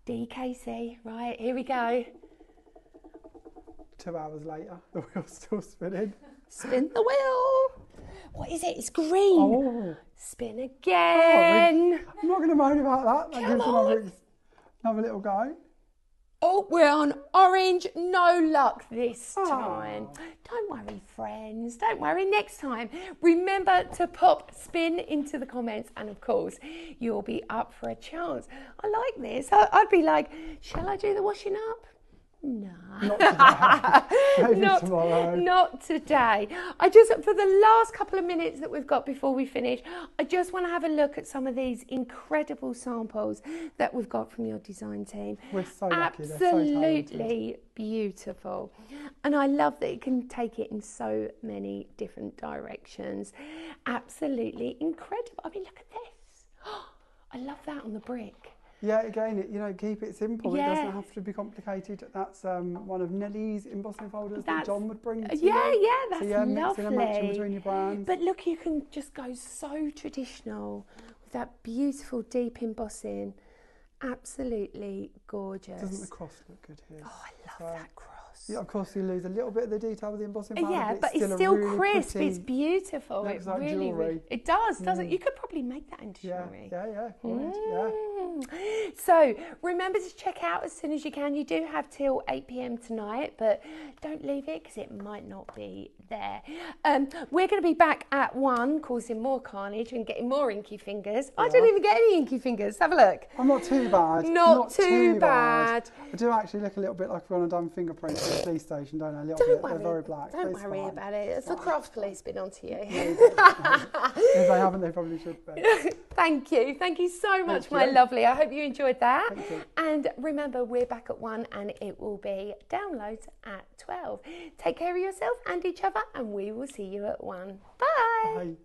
DKC. Right, here we go. 2 hours later, the wheel's still spinning. Spin the wheel. What is it? It's green. Oh. Spin again. I'm not going to moan about that. Come on. Another little go. Oh, we're on orange. No luck this time. Don't worry, friends. Don't worry. Next time, remember to pop spin into the comments. And, of course, you'll be up for a chance. I like this. I'd be like, shall I do the washing up? No. Not today. Maybe tomorrow. Not today. For the last couple of minutes that we've got before we finish, I just want to have a look at some of these incredible samples that we've got from your design team. We're so lucky. Absolutely beautiful. And I love that you can take it in so many different directions. Absolutely incredible. I mean, look at this. I love that on the brick. Yeah, again, keep it simple. Yeah. It doesn't have to be complicated. That's one of Nellie's embossing folders that John would bring to you. Yeah, that's lovely. Mixing and matching between your brands. But look, you can just go so traditional with that beautiful deep embossing. Absolutely gorgeous. Doesn't the cross look good here? Oh, I love that cross. Yeah, of course you lose a little bit of the detail with the embossing powder. Yeah, but it's still really crisp. pretty, it's beautiful. Looks like jewellery. It does, doesn't it? You could probably make that into jewellery. Yeah. So remember to check out as soon as you can. You do have till 8 p.m. tonight, but don't leave it because it might not be there. We're going to be back at 1, causing more carnage and getting more inky fingers. Yeah. I don't even get any inky fingers. Have a look. I'm not too bad. Not too bad. I do actually look a little bit like we're on a dumb fingerprint at the police station, don't I? Don't worry. They're very black. Don't worry about it. It's the crafts police been onto you. If they haven't, they probably should be. Thank you. Thank you so much, my lovely. I hope you enjoyed that. Thank you. And remember, we're back at 1 and it will be downloads at 12. Take care of yourself and each other, and we will see you at 1. Bye. Bye.